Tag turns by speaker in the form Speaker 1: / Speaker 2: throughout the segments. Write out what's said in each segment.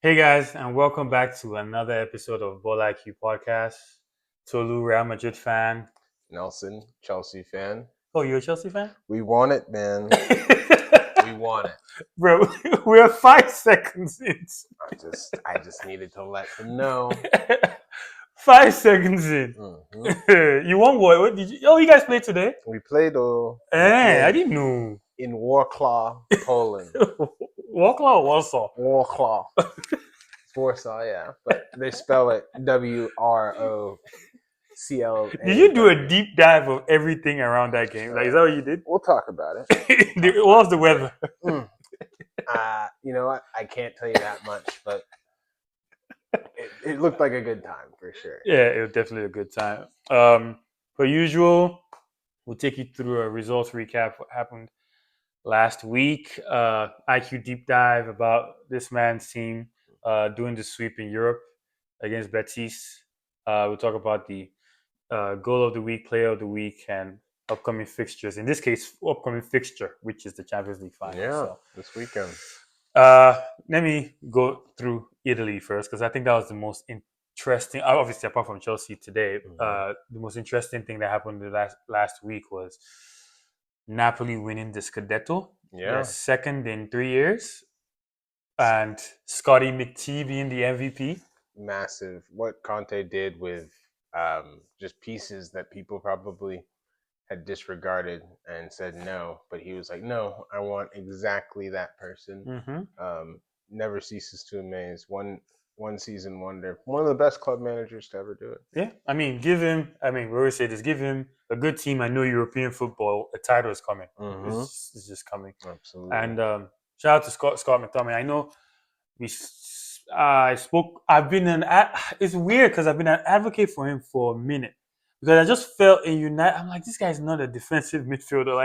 Speaker 1: Hey guys, and welcome back to another episode of Ball IQ Podcast. Tolu, Real Madrid fan.
Speaker 2: Nelson, Chelsea fan.
Speaker 1: Oh, you're a Chelsea fan?
Speaker 2: We want it, man. We want it.
Speaker 1: Bro, we're 5 seconds in.
Speaker 2: I just needed to let them know.
Speaker 1: 5 seconds in.
Speaker 2: Mhm.
Speaker 1: You won what? What did you? Oh, you guys played today?
Speaker 2: We played
Speaker 1: I didn't know.
Speaker 2: in Warsaw, Poland.
Speaker 1: Warsaw or Warsaw?
Speaker 2: Warsaw. Warsaw, yeah. But they spell it WROCL.
Speaker 1: Did you do a deep dive of everything around that game? Like, is that what you did?
Speaker 2: We'll talk about it.
Speaker 1: What was the weather?
Speaker 2: You know what? I can't tell you that much, but it looked like a good time for sure.
Speaker 1: Yeah, it was definitely a good time. Per usual, we'll take you through a results recap what happened last week. IQ deep dive about this man's team doing the sweep in Europe against Betis. We'll talk about the goal of the week, player of the week, and upcoming fixtures. In this case, upcoming fixture, which is the Champions League final.
Speaker 2: Yeah,
Speaker 1: So,
Speaker 2: this weekend.
Speaker 1: let me go through Italy first because I think that was the most interesting. Obviously, apart from Chelsea today, the most interesting thing that happened the last week was Napoli winning the Scudetto, their second in 3 years, and Scotty McTee being the MVP.
Speaker 2: Massive. What Conte did with just pieces that people probably had disregarded and said no, but he was like, no, I want exactly that person.
Speaker 1: Mm-hmm.
Speaker 2: Never ceases to amaze. One season wonder. One of the best club managers to ever do it.
Speaker 1: Yeah, I mean, give him. I mean, we always say this: give him a good team. I know European football. A title is coming.
Speaker 2: Mm-hmm.
Speaker 1: It's just coming.
Speaker 2: Absolutely.
Speaker 1: And shout out to Scott McTominay. I know I spoke. I've been it's weird because I've been an advocate for him for a minute because I just felt in United. I'm like, this guy's not a defensive midfielder.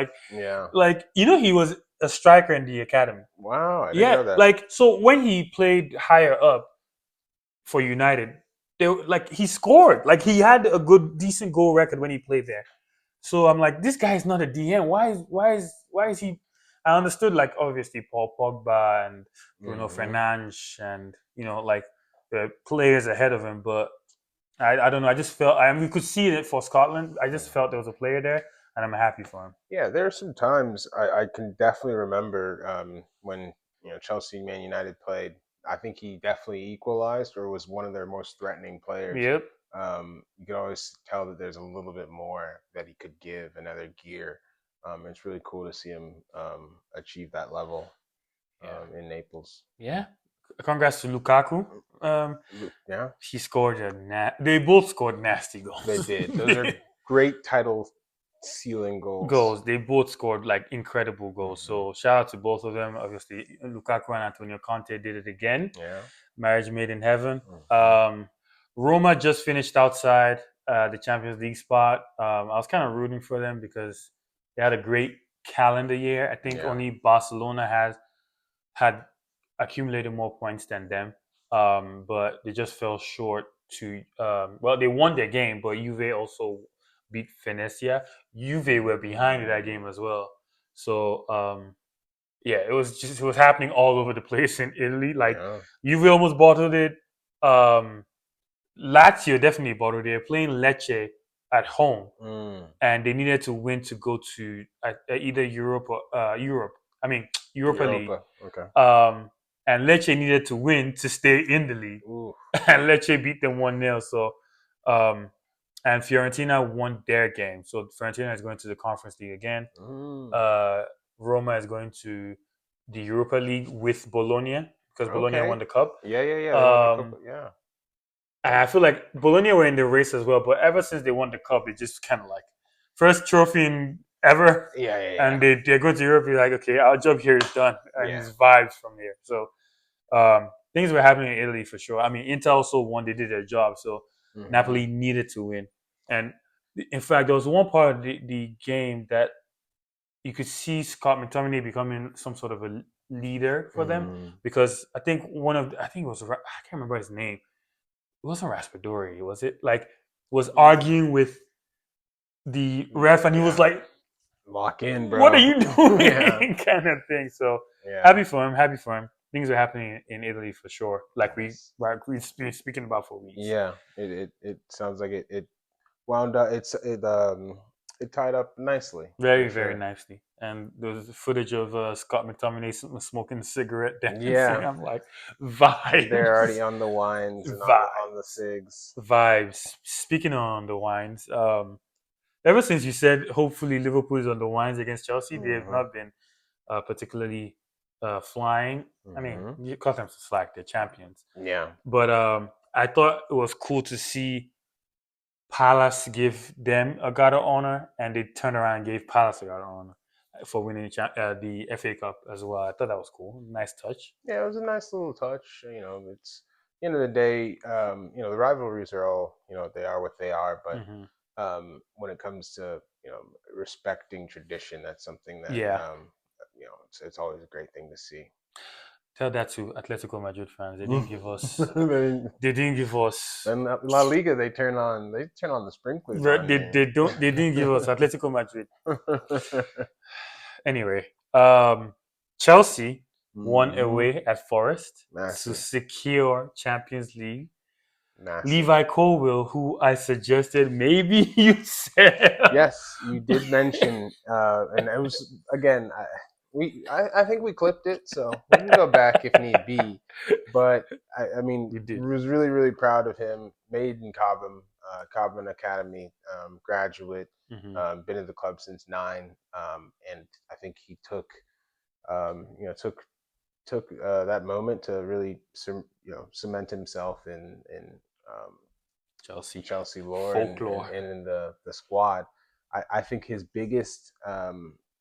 Speaker 1: Like he was a striker in the academy.
Speaker 2: Wow, I didn't know that.
Speaker 1: Like so when he played higher up for United, he scored. Like he had a decent goal record when he played there. So I'm like, this guy is not a DN. Why is he? I understood like obviously Paul Pogba and Bruno Fernandes and like the players ahead of him, but I don't know. I just felt we could see it for Scotland. I just felt there was a player there, and I'm happy for him.
Speaker 2: Yeah, there are some times I can definitely remember when Chelsea and Man United played. I think he definitely equalized or was one of their most threatening players.
Speaker 1: Yep.
Speaker 2: You can always tell that there's a little bit more that he could give, another gear. It's really cool to see him achieve that level in Naples.
Speaker 1: Yeah. Congrats to Lukaku.
Speaker 2: Yeah.
Speaker 1: He scored they both scored nasty goals.
Speaker 2: They did. Those are great title sealing goals.
Speaker 1: They both scored like incredible goals. So shout out to both of them. Obviously, Lukaku and Antonio Conte did it again.
Speaker 2: Yeah.
Speaker 1: Marriage made in heaven. Roma just finished outside the Champions League spot. I was kind of rooting for them because they had a great calendar year. I think only Barcelona had accumulated more points than them, but they just fell short to. They won their game, but Juve also beat Venezia. Juve were behind in that game as well. So it was happening all over the place in Italy. Like Juve almost bottled it. Lazio definitely bottled it. They're playing Lecce at home, and they needed to win to go to either Europe or Europa League.
Speaker 2: Okay.
Speaker 1: And Lecce needed to win to stay in the league, and Lecce beat them 1-0. So, and Fiorentina won their game. So Fiorentina is going to the Conference League again. Roma is going to the Europa League with Bologna because Bologna won the cup.
Speaker 2: Yeah.
Speaker 1: And I feel like Bologna were in the race as well, but ever since they won the cup, it just kind of like first trophy ever.
Speaker 2: Yeah.
Speaker 1: And they go to Europe, you're like, okay, our job here is done. And it's vibes from here. So things were happening in Italy for sure. I mean, Inter also won, they did their job. So Napoli needed to win. And in fact, there was one part of the game that you could see Scott McTominay becoming some sort of a leader for them because I think it was, I can't remember his name. It wasn't Raspadori, was it? Like, was arguing with the ref, and he was like,
Speaker 2: "Lock in, bro.
Speaker 1: What are you doing?" kind of thing. So happy for him. things are happening in Italy for sure. Like
Speaker 2: Nice.
Speaker 1: we've been speaking about for weeks.
Speaker 2: Yeah, it sounds like it wound up. It tied up nicely for
Speaker 1: Very, very
Speaker 2: sure.
Speaker 1: nicely. And there's footage of Scott McTominay smoking a cigarette, dancing.
Speaker 2: Yeah,
Speaker 1: I'm like,
Speaker 2: they're already
Speaker 1: vibes,
Speaker 2: on the wines and on the
Speaker 1: vibes,
Speaker 2: cigs.
Speaker 1: vibes. Speaking on the wines, ever since you said hopefully Liverpool is on the wines against Chelsea, they have
Speaker 2: Hmm.
Speaker 1: not been particularly flying. I mean,
Speaker 2: Hmm.
Speaker 1: you cut them some slack; they're champions.
Speaker 2: Yeah.
Speaker 1: But I thought it was cool to see Palace give them a guard of honor, and they turned around and gave Palace a guard of honor for winning the FA Cup as well. I thought that was cool. Nice touch.
Speaker 2: Yeah, it was a nice little touch. It's at the end of the day, the rivalries are all, they are what they are. But
Speaker 1: Hmm.
Speaker 2: when it comes to, respecting tradition, that's something that,
Speaker 1: Yeah,
Speaker 2: it's always a great thing to see.
Speaker 1: tell that to Atletico Madrid fans. They didn't give us.
Speaker 2: Then
Speaker 1: They didn't give us.
Speaker 2: La Liga, they turn on the sprinklers on you.
Speaker 1: They didn't give us Atletico Madrid. Anyway, Chelsea won
Speaker 2: Hmm.
Speaker 1: away at Forest to
Speaker 2: Massive,
Speaker 1: secure Champions League.
Speaker 2: massive.
Speaker 1: Levi Colwill, who I suggested maybe you said.
Speaker 2: Yes, you did mention, and it was again. I think we clipped it, so we can go back if need be. But I mean,
Speaker 1: We did.
Speaker 2: was really really proud of him. Made in Cobham, Cobham Academy graduate.
Speaker 1: Hmm.
Speaker 2: Been in the club since 9, and I think he took that moment to really cement himself in um,
Speaker 1: Chelsea
Speaker 2: Chelsea lore and
Speaker 1: folklore.
Speaker 2: in the squad. I think his biggest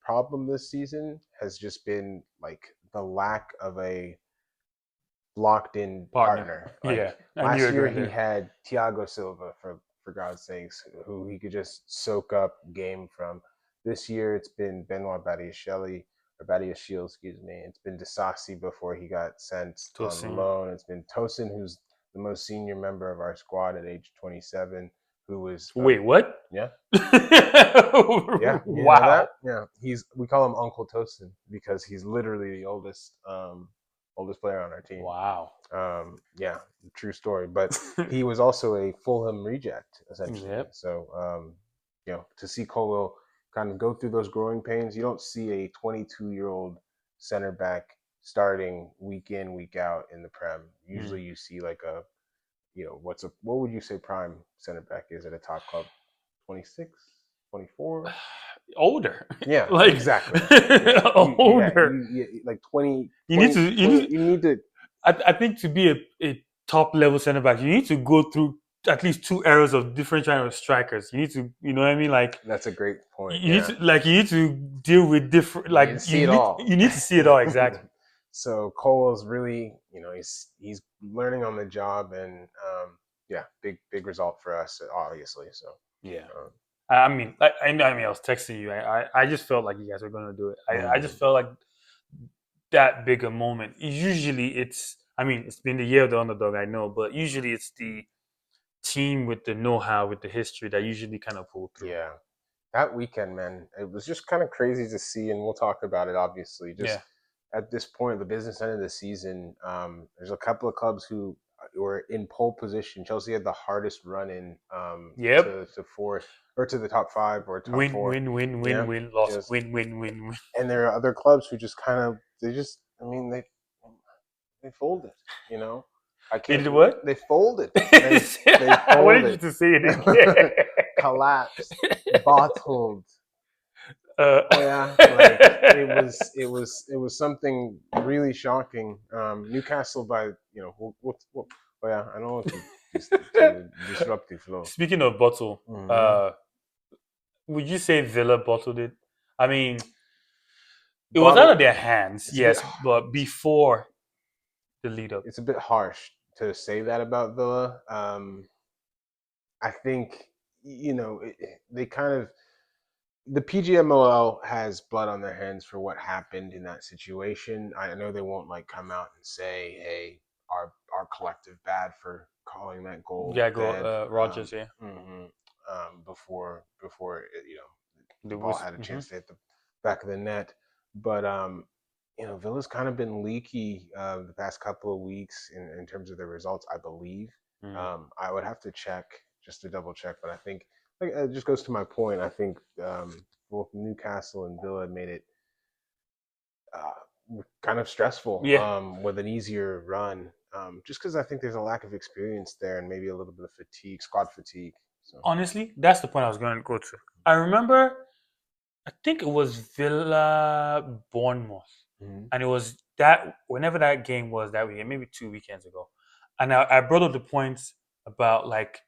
Speaker 2: problem this season has just been like the lack of a locked in
Speaker 1: Partner.
Speaker 2: partner.
Speaker 1: Yeah,
Speaker 2: Like
Speaker 1: I knew you
Speaker 2: last
Speaker 1: were
Speaker 2: year
Speaker 1: going
Speaker 2: he
Speaker 1: there.
Speaker 2: had Thiago Silva for God's sakes, who he could just soak up game from. This year it's been Benoit Badiashile or Badiashile, excuse me. It's been Disasi before he got sent on
Speaker 1: Tosin.
Speaker 2: loan. It's been Tosin, who's the most senior member of our squad at age 27, who was
Speaker 1: Wait, what?
Speaker 2: yeah, yeah, you know that?
Speaker 1: Wow.
Speaker 2: Yeah, we call him Uncle Tosin because he's literally the oldest player on our team.
Speaker 1: Wow.
Speaker 2: Yeah, true story. But he was also a Fulham reject essentially.
Speaker 1: Yep.
Speaker 2: So to see Colwell kind of go through those growing pains, you don't see a 22-year-old center back starting week in week out in the Prem.
Speaker 1: Mm.
Speaker 2: Usually, you see like what would you say prime center back is at a top club? 26, 24.
Speaker 1: Older.
Speaker 2: Yeah,
Speaker 1: Like
Speaker 2: exactly. Yeah,
Speaker 1: older.
Speaker 2: like 20,
Speaker 1: You need
Speaker 2: 20,
Speaker 1: to you
Speaker 2: 20.
Speaker 1: need
Speaker 2: You need to.
Speaker 1: I think to be a top level center back, you need to go through at least two eras of different kind of strikers. You need to, you know what I mean? Like
Speaker 2: That's a great point.
Speaker 1: you need
Speaker 2: Yeah,
Speaker 1: to you need to deal with different
Speaker 2: you need to see it all.
Speaker 1: you need to see it all exactly.
Speaker 2: So Cole's really, he's learning on the job, and yeah, big result for us, obviously. So
Speaker 1: Yeah.
Speaker 2: um,
Speaker 1: I mean, I was texting you. I just felt like you guys were gonna do it. I just
Speaker 2: mm,
Speaker 1: felt like that big a moment. Usually, it's. I mean, it's been the year of the underdog. I know, but usually it's the team with the know-how, with the history that usually kind of pull through.
Speaker 2: yeah, that weekend, man, it was just kind of crazy to see, and we'll talk about it. Obviously, just
Speaker 1: Yeah.
Speaker 2: at this point, the business end of the season, there's a couple of clubs who were in pole position. Chelsea had the hardest run in
Speaker 1: Yep.
Speaker 2: to fourth or to the top 5 or top
Speaker 1: Win,
Speaker 2: 4.
Speaker 1: win, win, win,
Speaker 2: Yeah,
Speaker 1: win. Loss.
Speaker 2: just
Speaker 1: Win, win, win, win.
Speaker 2: and there are other clubs who just kind of I mean they folded. You know, I
Speaker 1: They
Speaker 2: can't.
Speaker 1: did what?
Speaker 2: They folded. They
Speaker 1: I wanted you
Speaker 2: folded,
Speaker 1: to say it again.
Speaker 2: collapsed, bottled.
Speaker 1: uh,
Speaker 2: Oh yeah, like it was something really shocking. Newcastle by oh yeah, I don't want to disrupt the flow.
Speaker 1: Speaking of bottle,
Speaker 2: Hmm.
Speaker 1: would you say Villa bottled it? I mean, it was out
Speaker 2: Bottle.
Speaker 1: of their hands,
Speaker 2: It's a bit.
Speaker 1: yes, but before the lead up.
Speaker 2: It's a bit harsh to say that about Villa. I think they kind of the PGMOL has blood on their hands for what happened in that situation. I know they won't like come out and say, "Hey, our collective bad for calling that goal
Speaker 1: Yeah, go
Speaker 2: dead."
Speaker 1: Rogers, yeah.
Speaker 2: Mhm, before
Speaker 1: The
Speaker 2: the ball
Speaker 1: was
Speaker 2: had a chance to hit the back of the net. But Villa's kind of been leaky the past couple of weeks in terms of their results, I believe.
Speaker 1: Mm.
Speaker 2: I would have to check just to double check, but I think like, it just goes to my point. I think both Newcastle and Villa made it kind of stressful
Speaker 1: Yeah.
Speaker 2: with an easier run, just because I think there's a lack of experience there and maybe a little bit of fatigue, squad fatigue. So
Speaker 1: Honestly, that's the point I was going to go to. I remember, I think it was Villa Bournemouth,
Speaker 2: Mhm.
Speaker 1: and it was that whenever that game was that weekend, maybe 2 weekends ago, and I brought up the points about like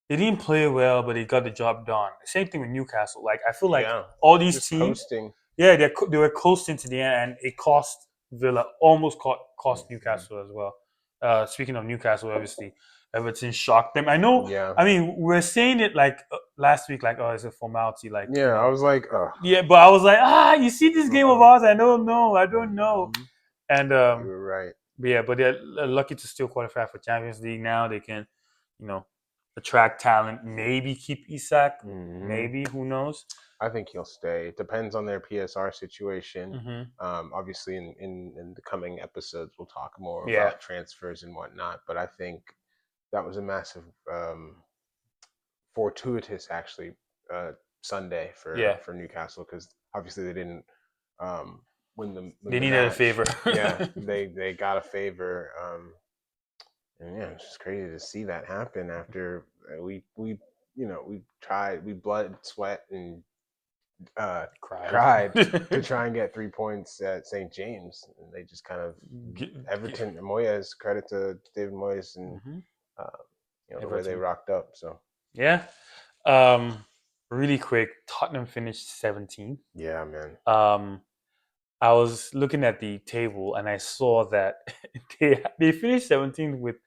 Speaker 1: they didn't play well, but they got the job done. Same thing with Newcastle. Like I feel like
Speaker 2: Yeah,
Speaker 1: all these
Speaker 2: just
Speaker 1: teams,
Speaker 2: coasting.
Speaker 1: yeah, they were coasting to the end, and it cost Villa, almost cost
Speaker 2: Mhm.
Speaker 1: Newcastle as well. Speaking of Newcastle, obviously Everton shocked them. I know.
Speaker 2: Yeah,
Speaker 1: I mean, we're saying it like last week, like oh, it's a formality, like
Speaker 2: yeah. I was like,
Speaker 1: yeah. But I was like, you see this game of ours? I don't know, I don't know.
Speaker 2: Mhm.
Speaker 1: And
Speaker 2: You were right.
Speaker 1: yeah, but they're lucky to still qualify for Champions League now. They can, you know, attract talent. Maybe keep Isak.
Speaker 2: Hmm.
Speaker 1: Maybe who knows?
Speaker 2: I think he'll stay. It depends on their PSR situation.
Speaker 1: Hmm.
Speaker 2: Obviously, in the coming episodes, we'll talk more
Speaker 1: Yeah,
Speaker 2: about transfers and whatnot. But I think that was a massive fortuitous, actually, uh, Sunday
Speaker 1: yeah.
Speaker 2: for Newcastle because obviously they didn't um, win
Speaker 1: They
Speaker 2: the
Speaker 1: needed a
Speaker 2: match.
Speaker 1: favor.
Speaker 2: Yeah, they got a favor. And yeah, it's just crazy to see that happen after we tried, we blood, sweat, and uh,
Speaker 1: Cried.
Speaker 2: cried to try and get 3 points at St. James, and they just kind of Everton Moyes, credit to David Moyes and
Speaker 1: Mhm.
Speaker 2: uh, the way they
Speaker 1: Everton.
Speaker 2: rocked up. So
Speaker 1: Yeah. Um, really quick. Tottenham finished 17th.
Speaker 2: yeah, man.
Speaker 1: I was looking at the table and I saw that they finished 17th with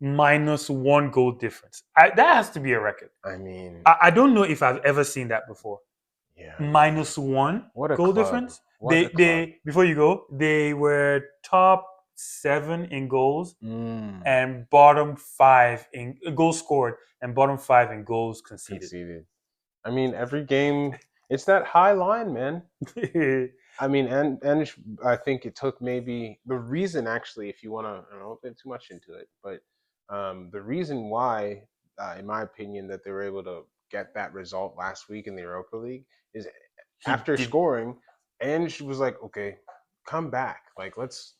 Speaker 1: -1 goal difference. That has to be a record.
Speaker 2: I mean,
Speaker 1: I don't know if I've ever seen that before.
Speaker 2: yeah, man.
Speaker 1: -1
Speaker 2: What a
Speaker 1: goal
Speaker 2: club!
Speaker 1: difference.
Speaker 2: What a club!
Speaker 1: They before you go, they were top 7 in goals
Speaker 2: Mm,
Speaker 1: and bottom 5 in goals scored and bottom 5 in goals conceded.
Speaker 2: conceded. I mean, every game, it's that high line, man. I mean, and I think it took maybe the reason actually, if you want to, I don't get too much into it, but the reason why, in my opinion, that they were able to get that result last week in the Europa League is
Speaker 1: He
Speaker 2: after
Speaker 1: did.
Speaker 2: scoring, Ange was like, okay, come back, like let's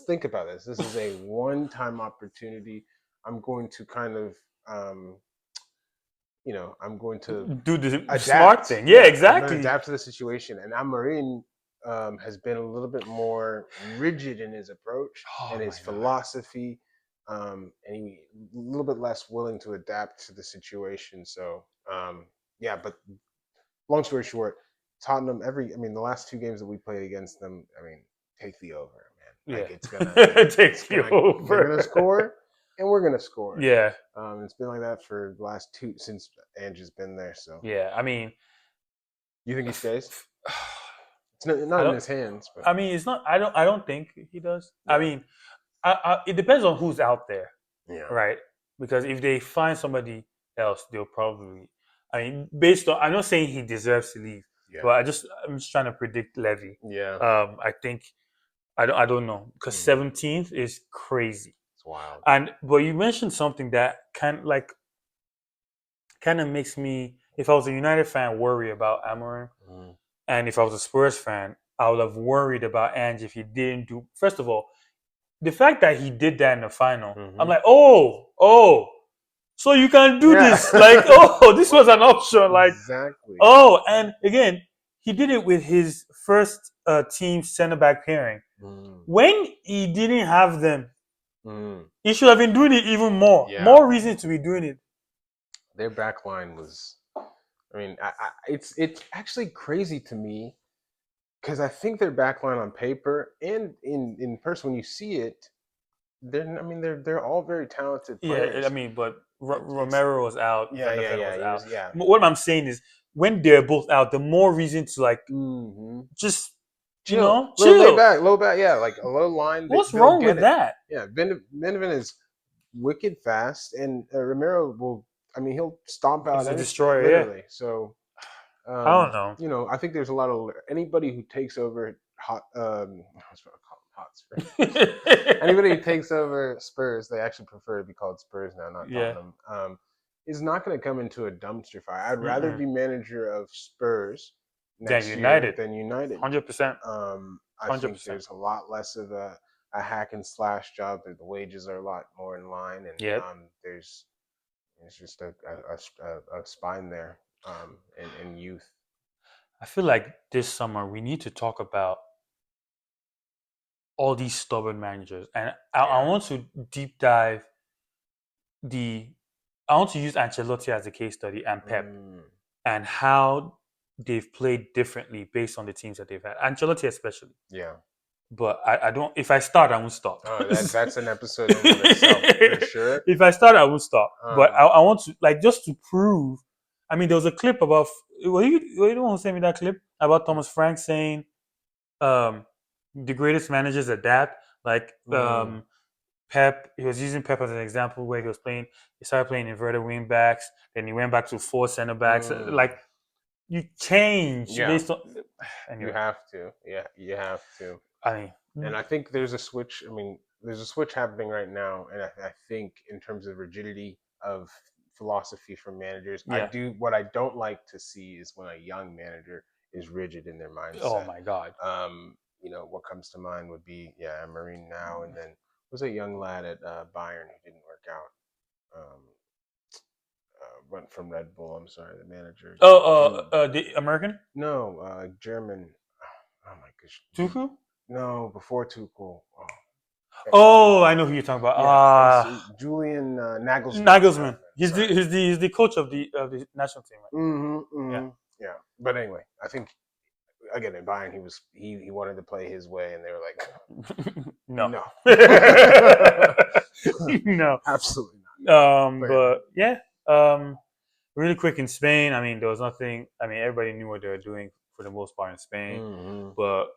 Speaker 2: think about this. This is a one-time opportunity. I'm going to kind of, um, I'm going to
Speaker 1: Do the smart
Speaker 2: adapt.
Speaker 1: thing. Yeah,
Speaker 2: Yeah, I'm going to
Speaker 1: exactly.
Speaker 2: adapt to the situation. And Amarin has been a little bit more rigid in his approach and
Speaker 1: Oh
Speaker 2: his
Speaker 1: my god.
Speaker 2: philosophy, and he a little bit less willing to adapt to the situation. So yeah, but long story short, Tottenham. The last two games that we played against them, I mean, take the over, man.
Speaker 1: Yeah.
Speaker 2: Like it's
Speaker 1: Take you
Speaker 2: gonna they're gonna
Speaker 1: over.
Speaker 2: score, and we're gonna score.
Speaker 1: Yeah.
Speaker 2: It's been like that for the last two since Ange has been there. So
Speaker 1: Yeah. I mean,
Speaker 2: you think he
Speaker 1: f-
Speaker 2: stays?
Speaker 1: f-
Speaker 2: It's not
Speaker 1: I
Speaker 2: in
Speaker 1: don't.
Speaker 2: his hands, but
Speaker 1: I mean, it's not. I don't. I don't think he does. I
Speaker 2: yeah,
Speaker 1: mean, it depends on who's out there,
Speaker 2: yeah,
Speaker 1: right? Because if they find somebody else, they'll probably. I mean, based on. I'm not saying he deserves to leave,
Speaker 2: yeah,
Speaker 1: but I'm just trying to predict Levy.
Speaker 2: yeah.
Speaker 1: I think I don't know because
Speaker 2: Hmm.
Speaker 1: 17th is crazy.
Speaker 2: It's wild.
Speaker 1: And but you mentioned something that kind of makes me, if I was a United fan, worry about Amorim,
Speaker 2: Mm,
Speaker 1: and if I was a Spurs fan, I would have worried about Ange if he didn't do. First of all, the fact that he did that in the final, I'm
Speaker 2: hmm.
Speaker 1: like, so you can do
Speaker 2: Yeah,
Speaker 1: this. Like, this was an option. Like,
Speaker 2: exactly.
Speaker 1: and again, he did it with his first team center back pairing.
Speaker 2: Mm,
Speaker 1: When he didn't have them,
Speaker 2: mm.
Speaker 1: he should have been doing it even more.
Speaker 2: Yeah,
Speaker 1: More reason to be doing it.
Speaker 2: their back line was. I mean, it's actually crazy to me because I think their back line on paper and in person when you see it, they're all very talented
Speaker 1: Yeah, I
Speaker 2: players.
Speaker 1: mean, but
Speaker 2: It's
Speaker 1: Romero was out,
Speaker 2: yeah, yeah,
Speaker 1: Venevent
Speaker 2: yeah.
Speaker 1: was
Speaker 2: He
Speaker 1: out.
Speaker 2: was yeah.
Speaker 1: What I'm saying is, when they're both out, the more reason to like
Speaker 2: Hmm.
Speaker 1: just
Speaker 2: Chill, little lay
Speaker 1: chill.
Speaker 2: back, low back. Yeah, like a low line,
Speaker 1: What's
Speaker 2: they'll
Speaker 1: wrong
Speaker 2: get
Speaker 1: with
Speaker 2: it.
Speaker 1: that?
Speaker 2: Yeah, Benjamin is wicked fast, and Romero will. I mean, he'll stomp out
Speaker 1: He's a
Speaker 2: anything,
Speaker 1: destroyer. Yeah,
Speaker 2: literally. So,
Speaker 1: I don't know.
Speaker 2: I think there's a lot of anybody who takes over. I was going to call them Hotspur. Anybody who takes over Spurs, they actually prefer to be called Spurs now, not
Speaker 1: Yeah.
Speaker 2: Tottenham. Is not going to come into a dumpster fire. I'd rather
Speaker 1: Mm-mm.
Speaker 2: be manager of Spurs
Speaker 1: Than
Speaker 2: next year
Speaker 1: United.
Speaker 2: than United.
Speaker 1: 100%.
Speaker 2: I think
Speaker 1: 100%.
Speaker 2: there's a lot less of a hack and slash job. The wages are a lot more in line, and
Speaker 1: Yep.
Speaker 2: there's just a spine there in youth.
Speaker 1: I feel like this summer we need to talk about all these stubborn managers, and I
Speaker 2: Yeah.
Speaker 1: want to deep dive the. I want to use Ancelotti as a case study and Pep and how they've played differently based on the teams that they've had. Ancelotti especially.
Speaker 2: Yeah.
Speaker 1: But I don't. If I start, I won't stop.
Speaker 2: Oh, that's an episode in and of itself for sure.
Speaker 1: If I start, I won't stop. But I want to just to prove. I mean, there was a clip about. Were you the one who sent me that clip about Thomas Frank saying, "The greatest managers adapt." Like Pep, he was using Pep as an example where he started playing inverted wing backs, then he went back to 4 center backs. Like you change based on. Anyway.
Speaker 2: You have to, yeah, you have to.
Speaker 1: I mean,
Speaker 2: and I think there's a switch. I mean, there's a switch happening right now, and I think in terms of rigidity of philosophy from managers, what I don't like to see is when a young manager is rigid in their mindset.
Speaker 1: Oh my God.
Speaker 2: What comes to mind would be Marine now, and then was a young lad at Bayern who didn't work out. Went from Red Bull. I'm sorry, the manager.
Speaker 1: The American?
Speaker 2: No, German. Oh my gosh.
Speaker 1: Tuchel?
Speaker 2: No, before Tuchel.
Speaker 1: Oh, I know who you're talking about.
Speaker 2: Julian Nagelsmann.
Speaker 1: Nagelsmann. He's the coach of the national team.
Speaker 2: Right? Yeah. But anyway, I think again in Bayern he wanted to play his way, and they were like,
Speaker 1: no,
Speaker 2: no, absolutely not.
Speaker 1: But yeah, really quick in Spain. I mean, there was nothing. I mean, everybody knew what they were doing for the most part in Spain, but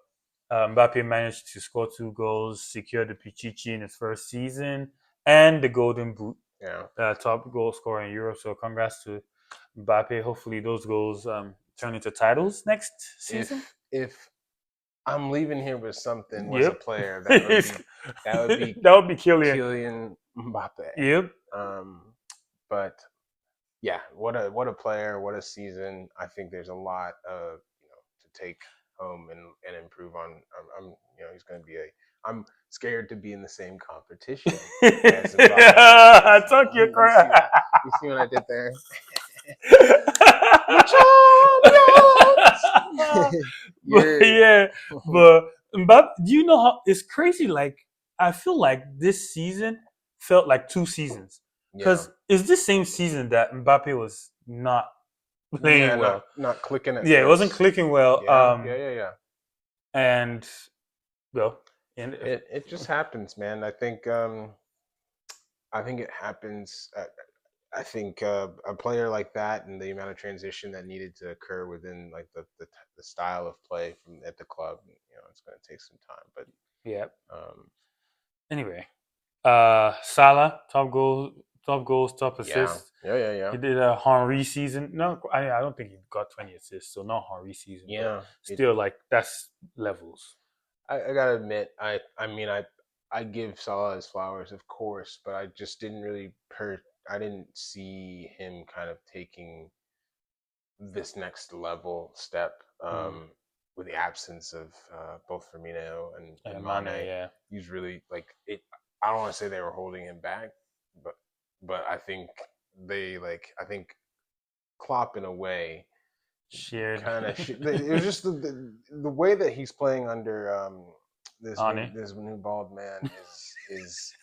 Speaker 1: Mbappe managed to score 2 goals, secure the Pichichi in his first season, and the Golden Boot.
Speaker 2: Yeah.
Speaker 1: Top goal scorer in Europe. So congrats to Mbappe. Hopefully those goals turn into titles next season.
Speaker 2: If I'm leaving here with something was a player, that would be Kylian Mbappe.
Speaker 1: Yep.
Speaker 2: But yeah, what a player, what a season. I think there's a lot of to take home and improve on. He's going to be I'm scared to be in the same competition.
Speaker 1: I took your crap.
Speaker 2: You see what I did there?
Speaker 1: But do you know how it's crazy? Like I feel like this season felt like 2 seasons because it's this same season that Mbappe was not playing well,
Speaker 2: not clicking.
Speaker 1: It wasn't clicking well.
Speaker 2: Yeah.
Speaker 1: And well,
Speaker 2: it just happens, man. I think it happens. I think a player like that and the amount of transition that needed to occur within like the style of play from at the club, it's going to take some time. But
Speaker 1: yeah. Anyway, Salah top goals, top assists.
Speaker 2: Yeah.
Speaker 1: He did a Henry season. No, I don't think he got 20 assists, so not Henry season.
Speaker 2: Yeah,
Speaker 1: still like that's levels.
Speaker 2: I gotta admit, I give Salah his flowers, of course, but I just didn't really I didn't see him kind of taking this next level step with the absence of both Firmino and Mane.
Speaker 1: Yeah,
Speaker 2: he's really like it. I don't want to say they were holding him back, but I think I think Klopp in a way kind of. It was just the way that he's playing under this new bald man is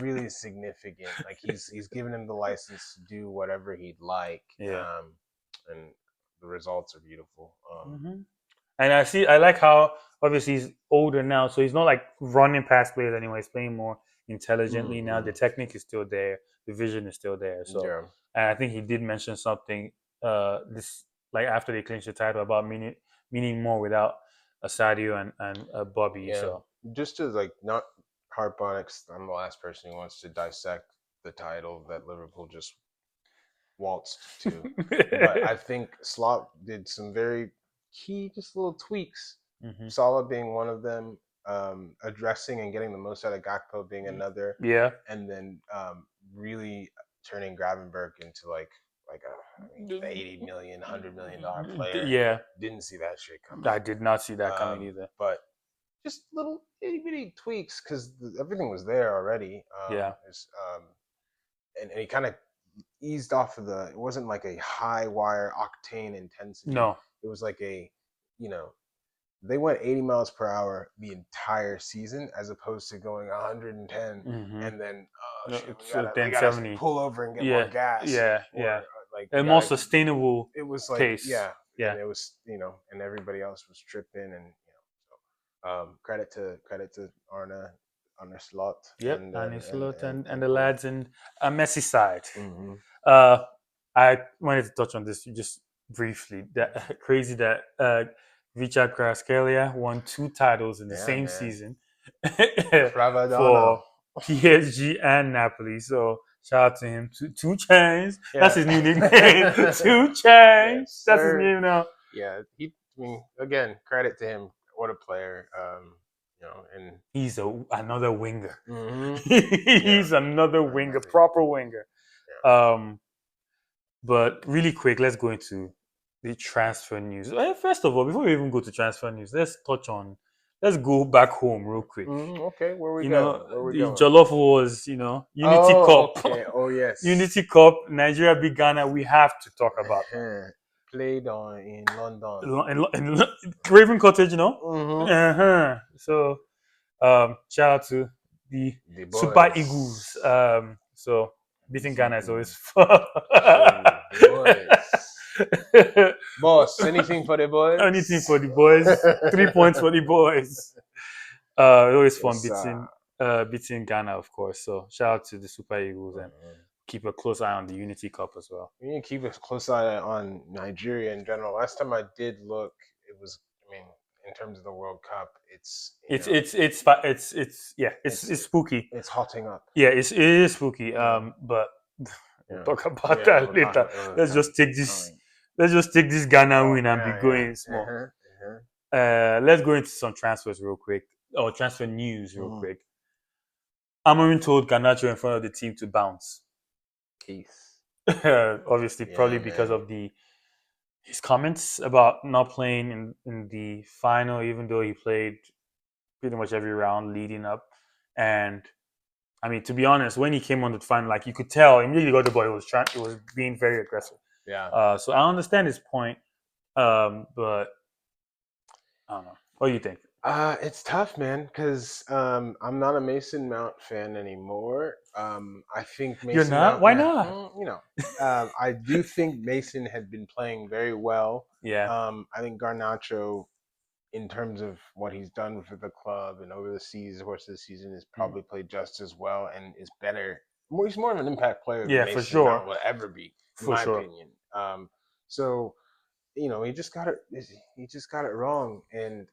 Speaker 2: really significant. Like he's given him the license to do whatever he'd like. And the results are beautiful.
Speaker 1: And I like how obviously he's older now, so he's not like running past players anymore. He's playing more intelligently now. The technique is still there, the vision is still there. So, and I think he did mention something this like after they clinched the title about meaning more without Sadio and Bobby.
Speaker 2: Yeah.
Speaker 1: So
Speaker 2: just to like not harp on it, I'm the last person who wants to dissect the title that Liverpool just waltzed to. But I think Slot did some very key, just little tweaks Salah being one of them, addressing and getting the most out of Gakpo being another,
Speaker 1: Yeah.
Speaker 2: and then really turning Gravenberg into the 80 million, $100 million player.
Speaker 1: Yeah.
Speaker 2: Didn't see that shit coming.
Speaker 1: I did not see that coming either.
Speaker 2: But just little itty bitty tweaks because everything was there already.
Speaker 1: Yeah.
Speaker 2: And he kind of eased off of it wasn't like a high wire octane intensity.
Speaker 1: No.
Speaker 2: It was like they went 80 miles per hour the entire season as opposed to going 110 and then we gotta pull over and get more gas.
Speaker 1: Yeah. A more sustainable
Speaker 2: it was
Speaker 1: pace.
Speaker 2: And it was and everybody else was tripping and credit to Arne Slot.
Speaker 1: Yep, Arne Slot and the lads in Messi side.
Speaker 2: Mm-hmm.
Speaker 1: I wanted to touch on this just briefly. That crazy that Richard Kvaratskhelia won 2 titles in the same season for PSG and Napoli. So shout out to him. Two Chains. Yeah. That's his new nickname. 2 Chains. Yes, that's his name now.
Speaker 2: Yeah, again, credit to him. What a player. And
Speaker 1: he's another winger.
Speaker 2: Mm-hmm.
Speaker 1: He's another winger, proper winger. Yeah. But really quick, let's go into the transfer news. First of all, before we even go to transfer news, let's go back home real quick.
Speaker 2: Okay, where we going?
Speaker 1: The Jollof was, Unity Cup.
Speaker 2: Okay. Oh, yes.
Speaker 1: Unity Cup, Nigeria beat Ghana. We have to talk about that.
Speaker 2: Played in London.
Speaker 1: In Craven Cottage,
Speaker 2: Mm-hmm.
Speaker 1: So, shout out to the Super Eagles. So, beating Ghana is always fun.
Speaker 2: Boss, anything for the boys?
Speaker 1: Anything for the boys. 3 points for the boys. Always fun beating Ghana, of course. So shout out to the Super Eagles and keep a close eye on the Unity Cup as well.
Speaker 2: We need to keep a close eye on Nigeria in general. Last time I did look, it was, in terms of the World Cup, it's
Speaker 1: spooky.
Speaker 2: It's hotting up.
Speaker 1: Yeah, it is spooky. But we'll talk about that later. Let's just take this Ghana win and be going small. Let's go into some transfers real quick, or transfer news real quick. Amorim told Garnacho in front of the team to bounce.
Speaker 2: Peace.
Speaker 1: Obviously, probably because of his comments about not playing in the final, even though he played pretty much every round leading up. And to be honest, when he came on the final, you could tell immediately got the ball. It was being very aggressive.
Speaker 2: Yeah.
Speaker 1: So I understand his point, but I don't know. What do you think?
Speaker 2: It's tough, man, because I'm not a Mason Mount fan anymore. I think Mason.
Speaker 1: You're not?
Speaker 2: Mount,
Speaker 1: why not?
Speaker 2: I do think Mason had been playing very well.
Speaker 1: Yeah.
Speaker 2: I think Garnacho, in terms of what he's done for the club and over the course of the season, has probably played just as well and is better. He's more of an impact player than Mason
Speaker 1: for sure.
Speaker 2: Mount will ever be, in my opinion. So. He just got it. He just got it wrong, and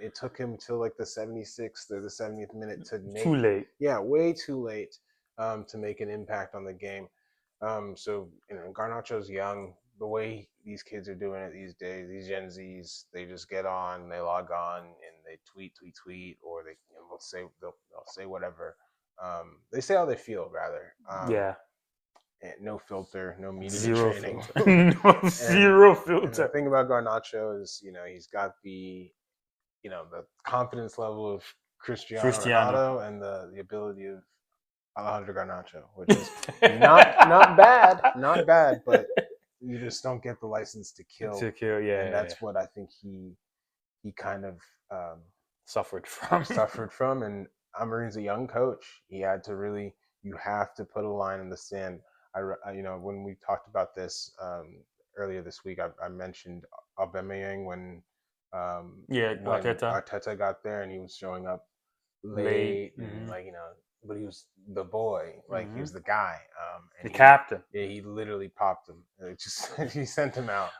Speaker 2: it took him till the 76th or the 70th minute to make.
Speaker 1: Too late.
Speaker 2: Yeah, way too late to make an impact on the game. So Garnacho's young. The way these kids are doing it these days, these Gen Zs, they just get on, they log on, and they tweet, or they they'll say whatever. They say how they feel, rather.
Speaker 1: Yeah.
Speaker 2: No filter, no media training.
Speaker 1: Zero filter.
Speaker 2: And the thing about Garnacho is, he's got the confidence level of Cristiano Ronaldo and the ability of Alejandro Garnacho, which is not bad, but you just don't get the license to kill. And that's what I think he kind of
Speaker 1: suffered from.
Speaker 2: And Amorim's a young coach. He had to really. You have to put a line in the sand. When we talked about this earlier this week, I mentioned Aubameyang when Arteta got there and he was showing up late and but he was the boy, he was the guy, and
Speaker 1: captain.
Speaker 2: Yeah, he literally popped him. He sent him out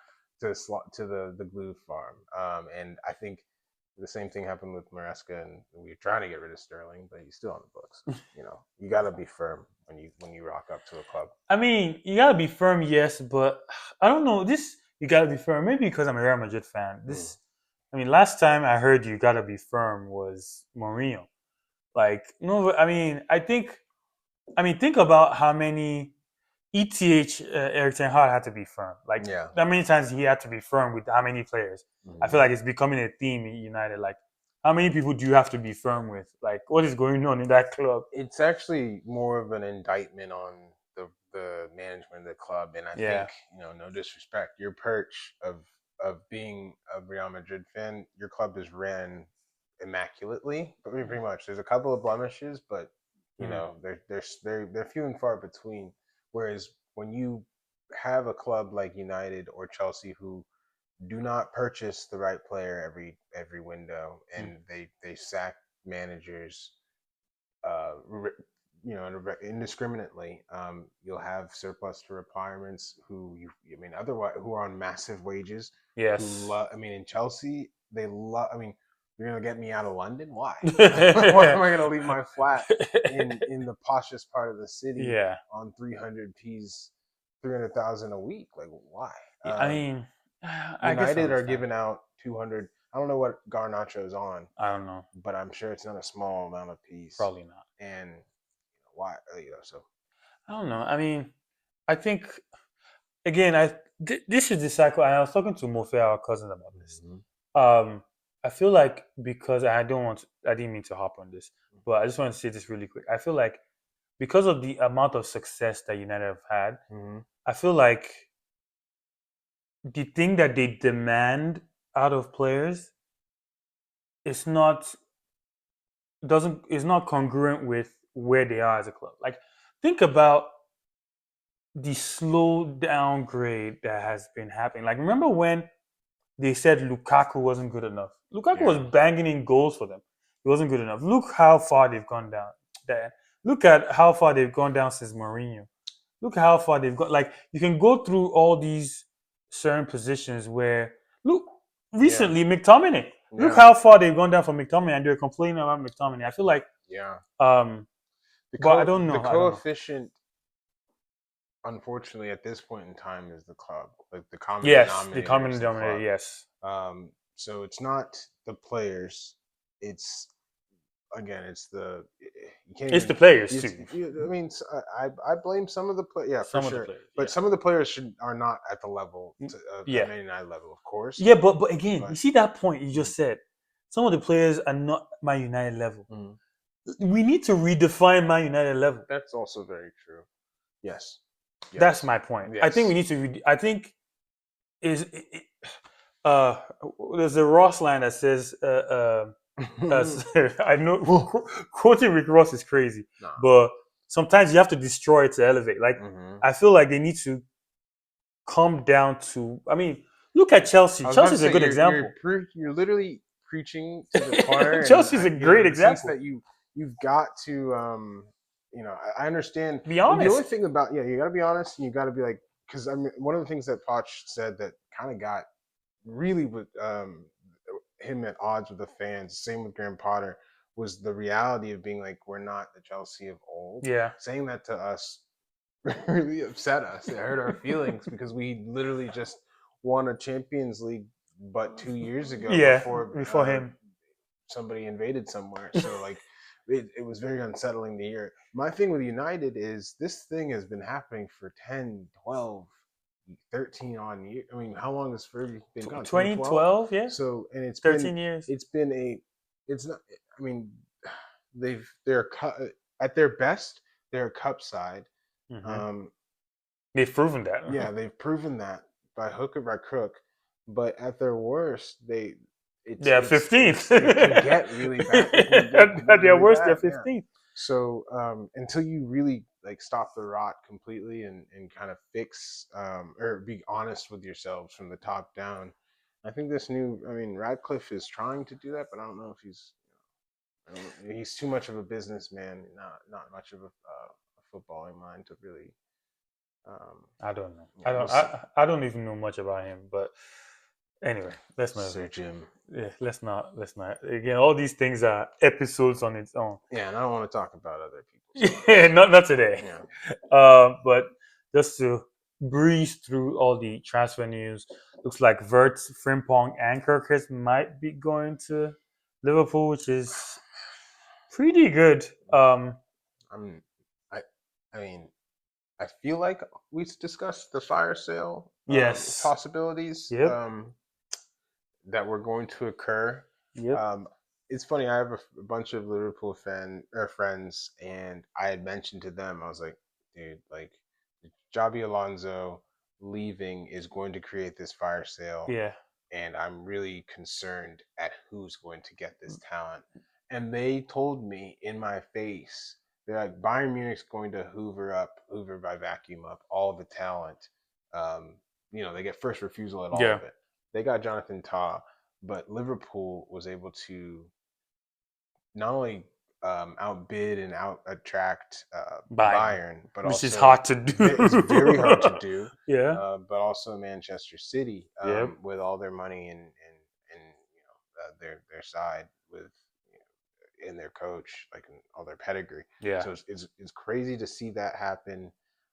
Speaker 2: to the glue farm, and I think the same thing happened with Maresca, and we were trying to get rid of Sterling, but he's still on the books. You got to be firm when you rock up to a club.
Speaker 1: You got to be firm, yes, but I don't know. You got to be firm. Maybe because I'm a Real Madrid fan. I mean, last time I heard you gotta be firm was Mourinho. Like, no, I mean, think about how many ETH Eric Ten Hag had to be firm. Like,
Speaker 2: Yeah.
Speaker 1: how many times he had to be firm with how many players. I feel like it's becoming a theme in United. Like, how many people do you have to be firm with? Like, what is going on in that club?
Speaker 2: It's actually more of an indictment on the management of the club, and I
Speaker 1: Yeah.
Speaker 2: think, no disrespect, your perch of being a Real Madrid fan, your club is ran immaculately. But pretty much, there's a couple of blemishes, but they're few and far between. Whereas when you have a club like United or Chelsea who do not purchase the right player every window, and they sack managers, uh, indiscriminately. You'll have surplus to requirements otherwise who are on massive wages.
Speaker 1: Yes.
Speaker 2: In Chelsea, they love. You're gonna get me out of London? Why? Why am I gonna leave my flat in the poshest part of the city
Speaker 1: Yeah.
Speaker 2: on 300,000 a week? Like, why?
Speaker 1: I mean, I guess I
Speaker 2: United are
Speaker 1: understand.
Speaker 2: giving out 200. I don't know what Garnacho's on,
Speaker 1: I don't know.
Speaker 2: but I'm sure it's not a small amount of piece.
Speaker 1: Probably not.
Speaker 2: And why? So
Speaker 1: I don't know. I mean, I think again, this is the cycle. I was talking to Mofe, our cousin, about this. I feel like because I didn't mean to hop on this, but I just want to say this really quick. I feel like because of the amount of success that United have had, I feel like the thing that they demand out of players is not congruent with where they are as a club. Like, think about the slow downgrade that has been happening. Like, remember when they said Lukaku wasn't good enough? Lukaku was banging in goals for them. He wasn't good enough. Look how far they've gone down. Look at how far they've gone down since Mourinho. Look how far they've gone. Like, you can go through all these certain positions where look recently McTominay.
Speaker 2: Yeah.
Speaker 1: Look how far they've gone down for McTominay, and they're complaining about McTominay. I feel like but I don't know.
Speaker 2: The coefficient, unfortunately, at this point in time, is the club. Like the common denominator.
Speaker 1: The common denominator. Yes.
Speaker 2: So it's not the players. It's the you can't.
Speaker 1: It's the players too.
Speaker 2: I blame some of the players. Yeah, for sure. But some of the players are not at the level of Man United level, of course.
Speaker 1: Yeah, but again, you see that point you just said. Some of the players are not Man United level. We need to redefine Man United level.
Speaker 2: That's also very true. Yes.
Speaker 1: That's my point. Yes. I think we need to. I think there's a Ross line that says. I know quoting Rick Ross is crazy, but sometimes you have to destroy it to elevate. Like I feel like they need to come down to. I mean, look at Chelsea. Chelsea's a good example.
Speaker 2: You're literally preaching to the choir.
Speaker 1: Chelsea's a great example.
Speaker 2: That you've got to. I understand.
Speaker 1: Be honest.
Speaker 2: The only thing about you got to be honest, and you got to be like, because one of the things that Poch said that kind of got really with him at odds with the fans, same with Graham Potter, was the reality of being like, we're not the Chelsea of old.
Speaker 1: Yeah.
Speaker 2: Saying that to us really upset us. It hurt our feelings because we literally just won a Champions League but 2 years ago
Speaker 1: before him.
Speaker 2: Somebody invaded somewhere. So like it was very unsettling to hear. My thing with United is this thing has been happening for 10, 12, 13 on years. I mean, how long has Fergie been gone?
Speaker 1: 2012, yeah.
Speaker 2: So, and it's
Speaker 1: 13 years.
Speaker 2: It's not. I mean, they're at their best. They're a cup side.
Speaker 1: They've proven that.
Speaker 2: Yeah, they've proven that by hook or by crook. But at their worst, they're
Speaker 1: 15th.
Speaker 2: It can get really bad.
Speaker 1: At their worst, they're 15th.
Speaker 2: Yeah. So until you really stop the rot completely and kind of fix or be honest with yourselves from the top down, I think Radcliffe is trying to do that, but I don't know if he's too much of a businessman, not much of a footballing mind to really.
Speaker 1: I don't know. I don't even know much about him, but anyway, let's not.
Speaker 2: Sir Jim.
Speaker 1: Yeah, let's not. Again, all these things are episodes on its own.
Speaker 2: Yeah, and I don't want to talk about other people.
Speaker 1: Yeah, not today.
Speaker 2: Yeah.
Speaker 1: But just to breezed through all the transfer news. Looks like Verts, Frimpong, and Kirkes might be going to Liverpool, which is pretty good.
Speaker 2: I'm, I, I mean, I feel like we discussed the fire sale
Speaker 1: Yes.
Speaker 2: possibilities
Speaker 1: Yep.
Speaker 2: that were going to occur.
Speaker 1: Yep.
Speaker 2: It's funny. I have a bunch of Liverpool friends, and I had mentioned to them, I was like, dude, like Javi Alonso leaving is going to create this fire sale,
Speaker 1: Yeah.
Speaker 2: and I'm really concerned at who's going to get this talent. And they told me in my face, they're like, Bayern Munich's going to Hoover by vacuum up all the talent. They get first refusal at all
Speaker 1: Yeah.
Speaker 2: of it. They got Jonathan Tah, but Liverpool was able to not only outbid and out attract Bayern, but
Speaker 1: which is
Speaker 2: also
Speaker 1: hard to do.
Speaker 2: it's very hard to do.
Speaker 1: Yeah.
Speaker 2: But also Manchester City
Speaker 1: Yep.
Speaker 2: with all their money and their side with in their coach, like in all their pedigree.
Speaker 1: Yeah.
Speaker 2: So it's crazy to see that happen.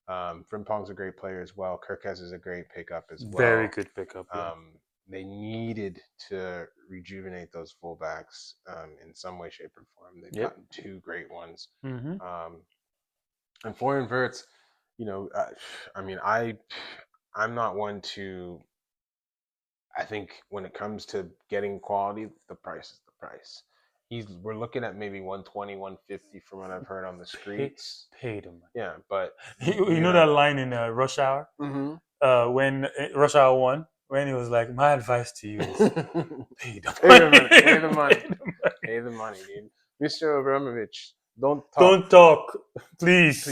Speaker 2: Frimpong's a great player as well. Kirkes is a great pickup as well.
Speaker 1: Very good pickup. Yeah.
Speaker 2: They needed to rejuvenate those fullbacks in some way, shape, or form. They've gotten two great ones.
Speaker 1: Mm-hmm.
Speaker 2: And Florian Wirtz, I'm not one to. I think when it comes to getting quality, the price is the price. We're looking at maybe 120, 150 from what I've heard on the streets.
Speaker 1: Paid him.
Speaker 2: Yeah, but
Speaker 1: you know that line in Rush Hour?
Speaker 2: Mm-hmm.
Speaker 1: When Rush Hour 1, when he was like, my advice to you is pay the
Speaker 2: money. Pay the money, dude. Mr. Abramovich, don't
Speaker 1: talk. Please.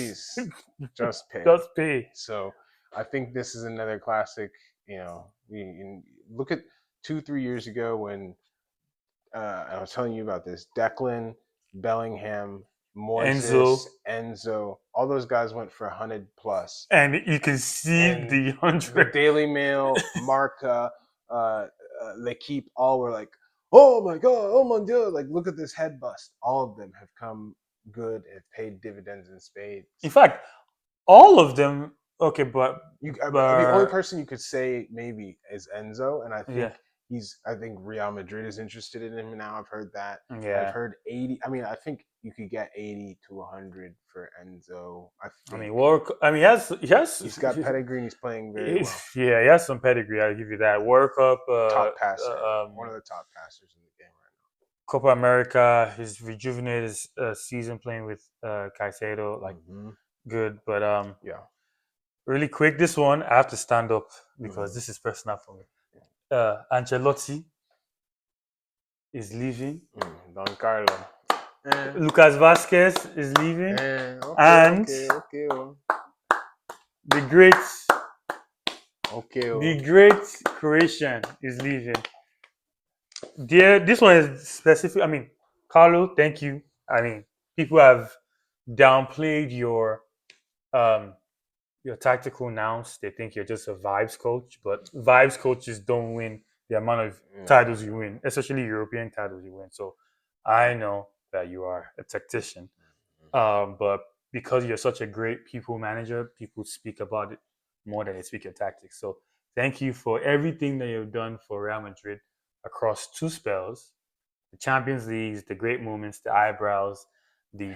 Speaker 2: Just pay.
Speaker 1: Just pay.
Speaker 2: So I think this is another classic. We look at 2-3 years ago when I was telling you about this. Declan, Bellingham, Moises, Enzo, all those guys went for 100 plus.
Speaker 1: And you can see the 100.
Speaker 2: The Daily Mail, Marca, L'Equipe, all were like, oh my God, oh mon Dieu, like look at this head bust. All of them have come good, have paid dividends in spades.
Speaker 1: In fact, all of them, okay, but
Speaker 2: the only person you could say maybe is Enzo, and I think I think Real Madrid is interested in him now. I've heard that.
Speaker 1: Yeah.
Speaker 2: I've heard 80. I mean, I think you could get 80 to 100 for Enzo. He's got pedigree and he's playing very well.
Speaker 1: Yeah, he has some pedigree. I'll give you that. World Cup,
Speaker 2: top passer, one of the top passers in the game right now.
Speaker 1: Copa America, his rejuvenated season playing with Caicedo, good. But
Speaker 2: yeah,
Speaker 1: really quick, this one I have to stand up because this is personal for me. Ancelotti is leaving.
Speaker 2: Don Carlo.
Speaker 1: Lucas Vasquez is leaving. The great Croatian is leaving. This one is specific. I mean, Carlo, thank you. I mean, people have downplayed your tactical nous. They think you're just a vibes coach, but vibes coaches don't win the amount of titles you win, especially European titles you win. So I know that you are a tactician, but because you're such a great people manager, people speak about it more than they speak your tactics. So thank you for everything that you've done for Real Madrid across 2 spells, the Champions Leagues, the great moments, the eyebrows, the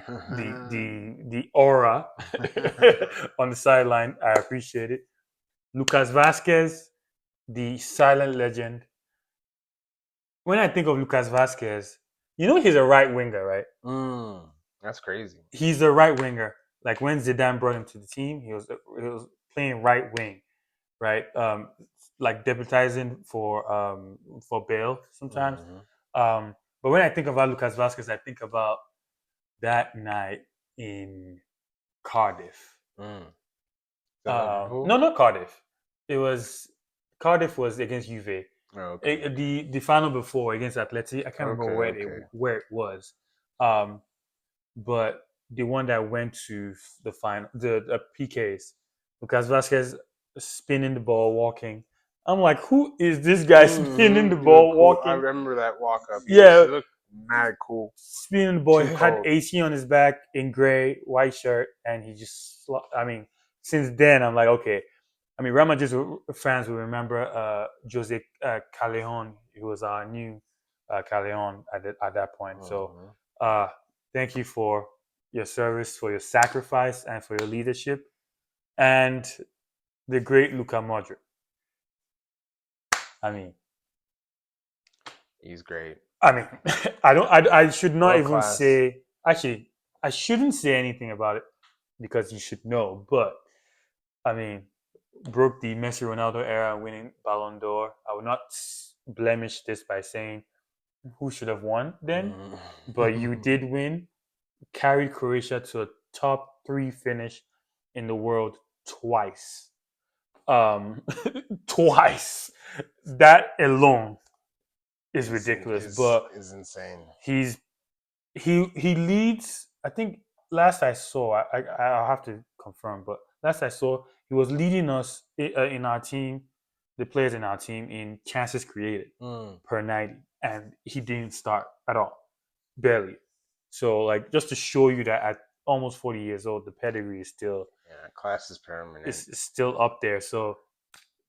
Speaker 1: aura on the sideline. I appreciate it. Lucas Vasquez, the silent legend. When I think of Lucas Vasquez, he's a right winger, right?
Speaker 2: That's crazy.
Speaker 1: He's a right winger. Like when Zidane brought him to the team, he was playing right wing, right? Like deputizing for Bale sometimes. But when I think about Lucas Vasquez, I think about that night in Cardiff. No, not Cardiff. Cardiff was against Juve.
Speaker 2: Oh, okay.
Speaker 1: The final before against Atleti, I can't remember where it was. But the one that went to the final, the PKs, Lucas Vasquez spinning the ball, walking. I'm like, who is this guy spinning the ball, walking?
Speaker 2: I remember that walk up.
Speaker 1: He
Speaker 2: looked mad cool.
Speaker 1: Spinning the ball. He had AC on his back in gray, white shirt, and he just. I mean, since then I'm like, okay. I mean, Real Madrid fans will remember Jose Callejon. He was our new Callejon at that point. So,
Speaker 2: Mhm.
Speaker 1: uh, thank you for your service, for your sacrifice, and for your leadership. And the great Luka Modric. I mean,
Speaker 2: He's great.
Speaker 1: I mean, I don't. I should not
Speaker 2: World
Speaker 1: even
Speaker 2: class.
Speaker 1: say. Actually, I shouldn't say anything about it because you should know. But I mean, broke the Messi Ronaldo era, winning Ballon d'Or. I will not blemish this by saying who should have won then, but you
Speaker 2: Mhm.
Speaker 1: did win. Carried Croatia to a top 3 finish in the world twice. Um, twice. That alone is ridiculous. But
Speaker 2: Is insane.
Speaker 1: he's he leads. I think last I saw, I'll have to confirm, but last I saw, he was leading us in our team, the players in our team, in chances created
Speaker 2: Mm.
Speaker 1: per 90, and he didn't start at all, barely. So like just to show you that at almost 40 years old, the pedigree
Speaker 2: Yeah, class is permanent.
Speaker 1: is still up there. So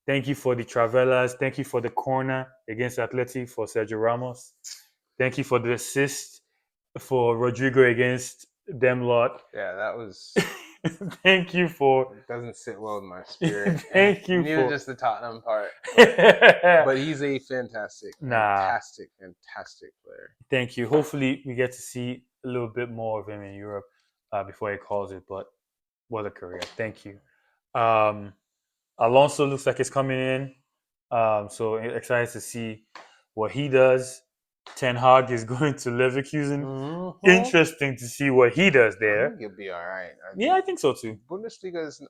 Speaker 1: thank you for the Travelas. Thank you for the corner against Athletic for Sergio Ramos. Thank you for the assist for Rodrigo against them lot.
Speaker 2: Yeah, that was.
Speaker 1: Thank you for.
Speaker 2: It doesn't sit well with my spirit.
Speaker 1: Thank you
Speaker 2: Neither
Speaker 1: for.
Speaker 2: just the Tottenham part, but he's a fantastic,
Speaker 1: Nah,
Speaker 2: fantastic, fantastic player.
Speaker 1: thank you. Hopefully, we get to see a little bit more of him in Europe before he calls it. But what a career! Thank you. Um, Alonso looks like he's coming in. So excited to see what he does. Ten Hag is going to Leverkusen.
Speaker 2: Mm-hmm.
Speaker 1: Interesting to see what he does
Speaker 2: I
Speaker 1: there.
Speaker 2: think he'll be all right.
Speaker 1: Yeah, I think so too.
Speaker 2: Bundesliga is.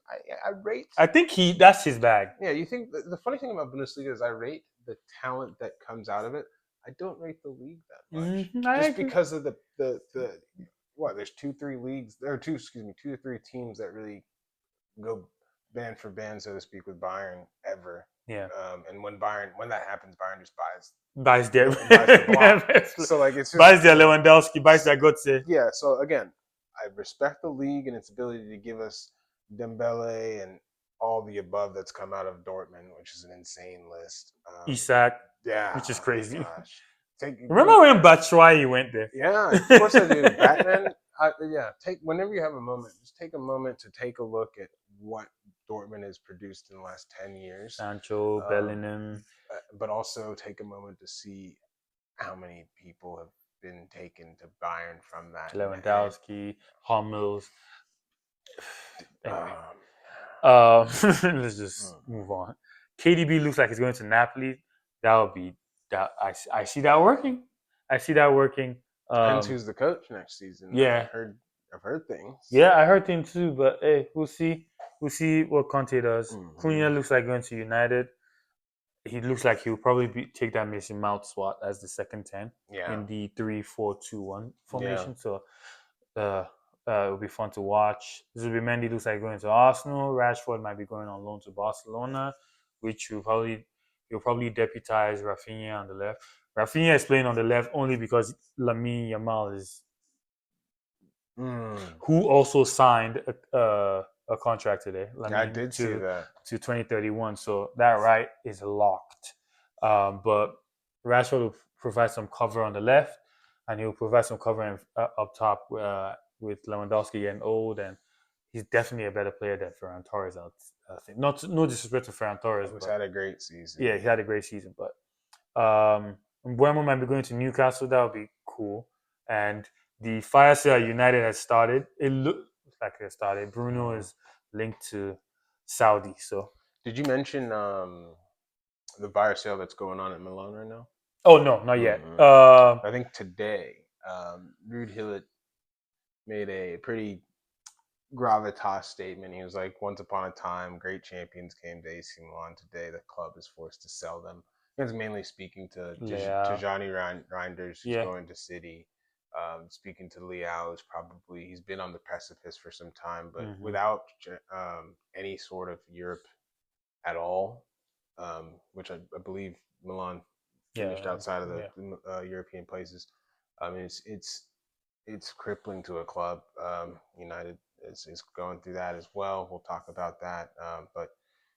Speaker 2: I rate.
Speaker 1: I think that's his bag.
Speaker 2: Yeah, you think the funny thing about Bundesliga is I rate the talent that comes out of it. I don't rate the league that much, just because of the what? There's 2-3 leagues. There are two, excuse me, 2 to 3 teams that really go band for band, so to speak, with Bayern ever.
Speaker 1: Yeah.
Speaker 2: And when that happens, Bayern just
Speaker 1: buys their
Speaker 2: buys the block. So like it's just,
Speaker 1: buys their Lewandowski, buys their Götze.
Speaker 2: Yeah. So again, I respect the league and its ability to give us Dembele and all the above that's come out of Dortmund, which is an insane list.
Speaker 1: Isak,
Speaker 2: Yeah,
Speaker 1: which is crazy.
Speaker 2: Gosh.
Speaker 1: Remember when Batshuayi went there?
Speaker 2: Yeah, of course I do. Batman. Take whenever you have a moment, just take a moment to take a look at what Dortmund has produced in the last 10 years.
Speaker 1: Sancho, Bellingham,
Speaker 2: but also take a moment to see how many people have been taken to Bayern from that.
Speaker 1: Lewandowski, Hummels. Anyway, let's just move on. KDB looks like he's going to Napoli. That would be that. I see that working. I see that working.
Speaker 2: Depends who's the coach next season.
Speaker 1: Yeah,
Speaker 2: I've heard things.
Speaker 1: Yeah, I heard things too, but hey, we'll see. We'll see what Conte does. Cunha looks like going to United. He looks like he'll probably take that Mason Mount spot as the second 10 in the 3-4-2-1 formation. So it'll be fun to watch. Zubimendi looks like going to Arsenal. Rashford might be going on loan to Barcelona, which he'll probably deputize Rafinha on the left. Rafinha is playing on the left only because Lamine Yamal is who also signed a contract today.
Speaker 2: I did see that
Speaker 1: to 2031. So that right is locked. But Rashford will provide some cover on the left, and he'll provide some cover up top with Lewandowski getting old, and he's definitely a better player than Ferran Torres. I think. No disrespect to Ferran Torres,
Speaker 2: he's had a great season.
Speaker 1: Yeah, he had a great season, but Mbeumo might be going to Newcastle. That would be cool, and the fire sale at United has started. It looks like it started. Bruno is linked to Saudi. So,
Speaker 2: did you mention the fire sale that's going on at Milan right now?
Speaker 1: Oh no, not yet.
Speaker 2: I think today, Ruud Gullit made a pretty gravitas statement. He was like, "Once upon a time, great champions came to AC Milan. Today, the club is forced to sell them." He was mainly speaking to Johnny Reinders, who's going to City. Speaking to Leao, he's been on the precipice for some time, but without any sort of Europe at all, which I believe Milan finished outside of the European places. I mean, it's crippling to a club. United is going through that as well. We'll talk about that, but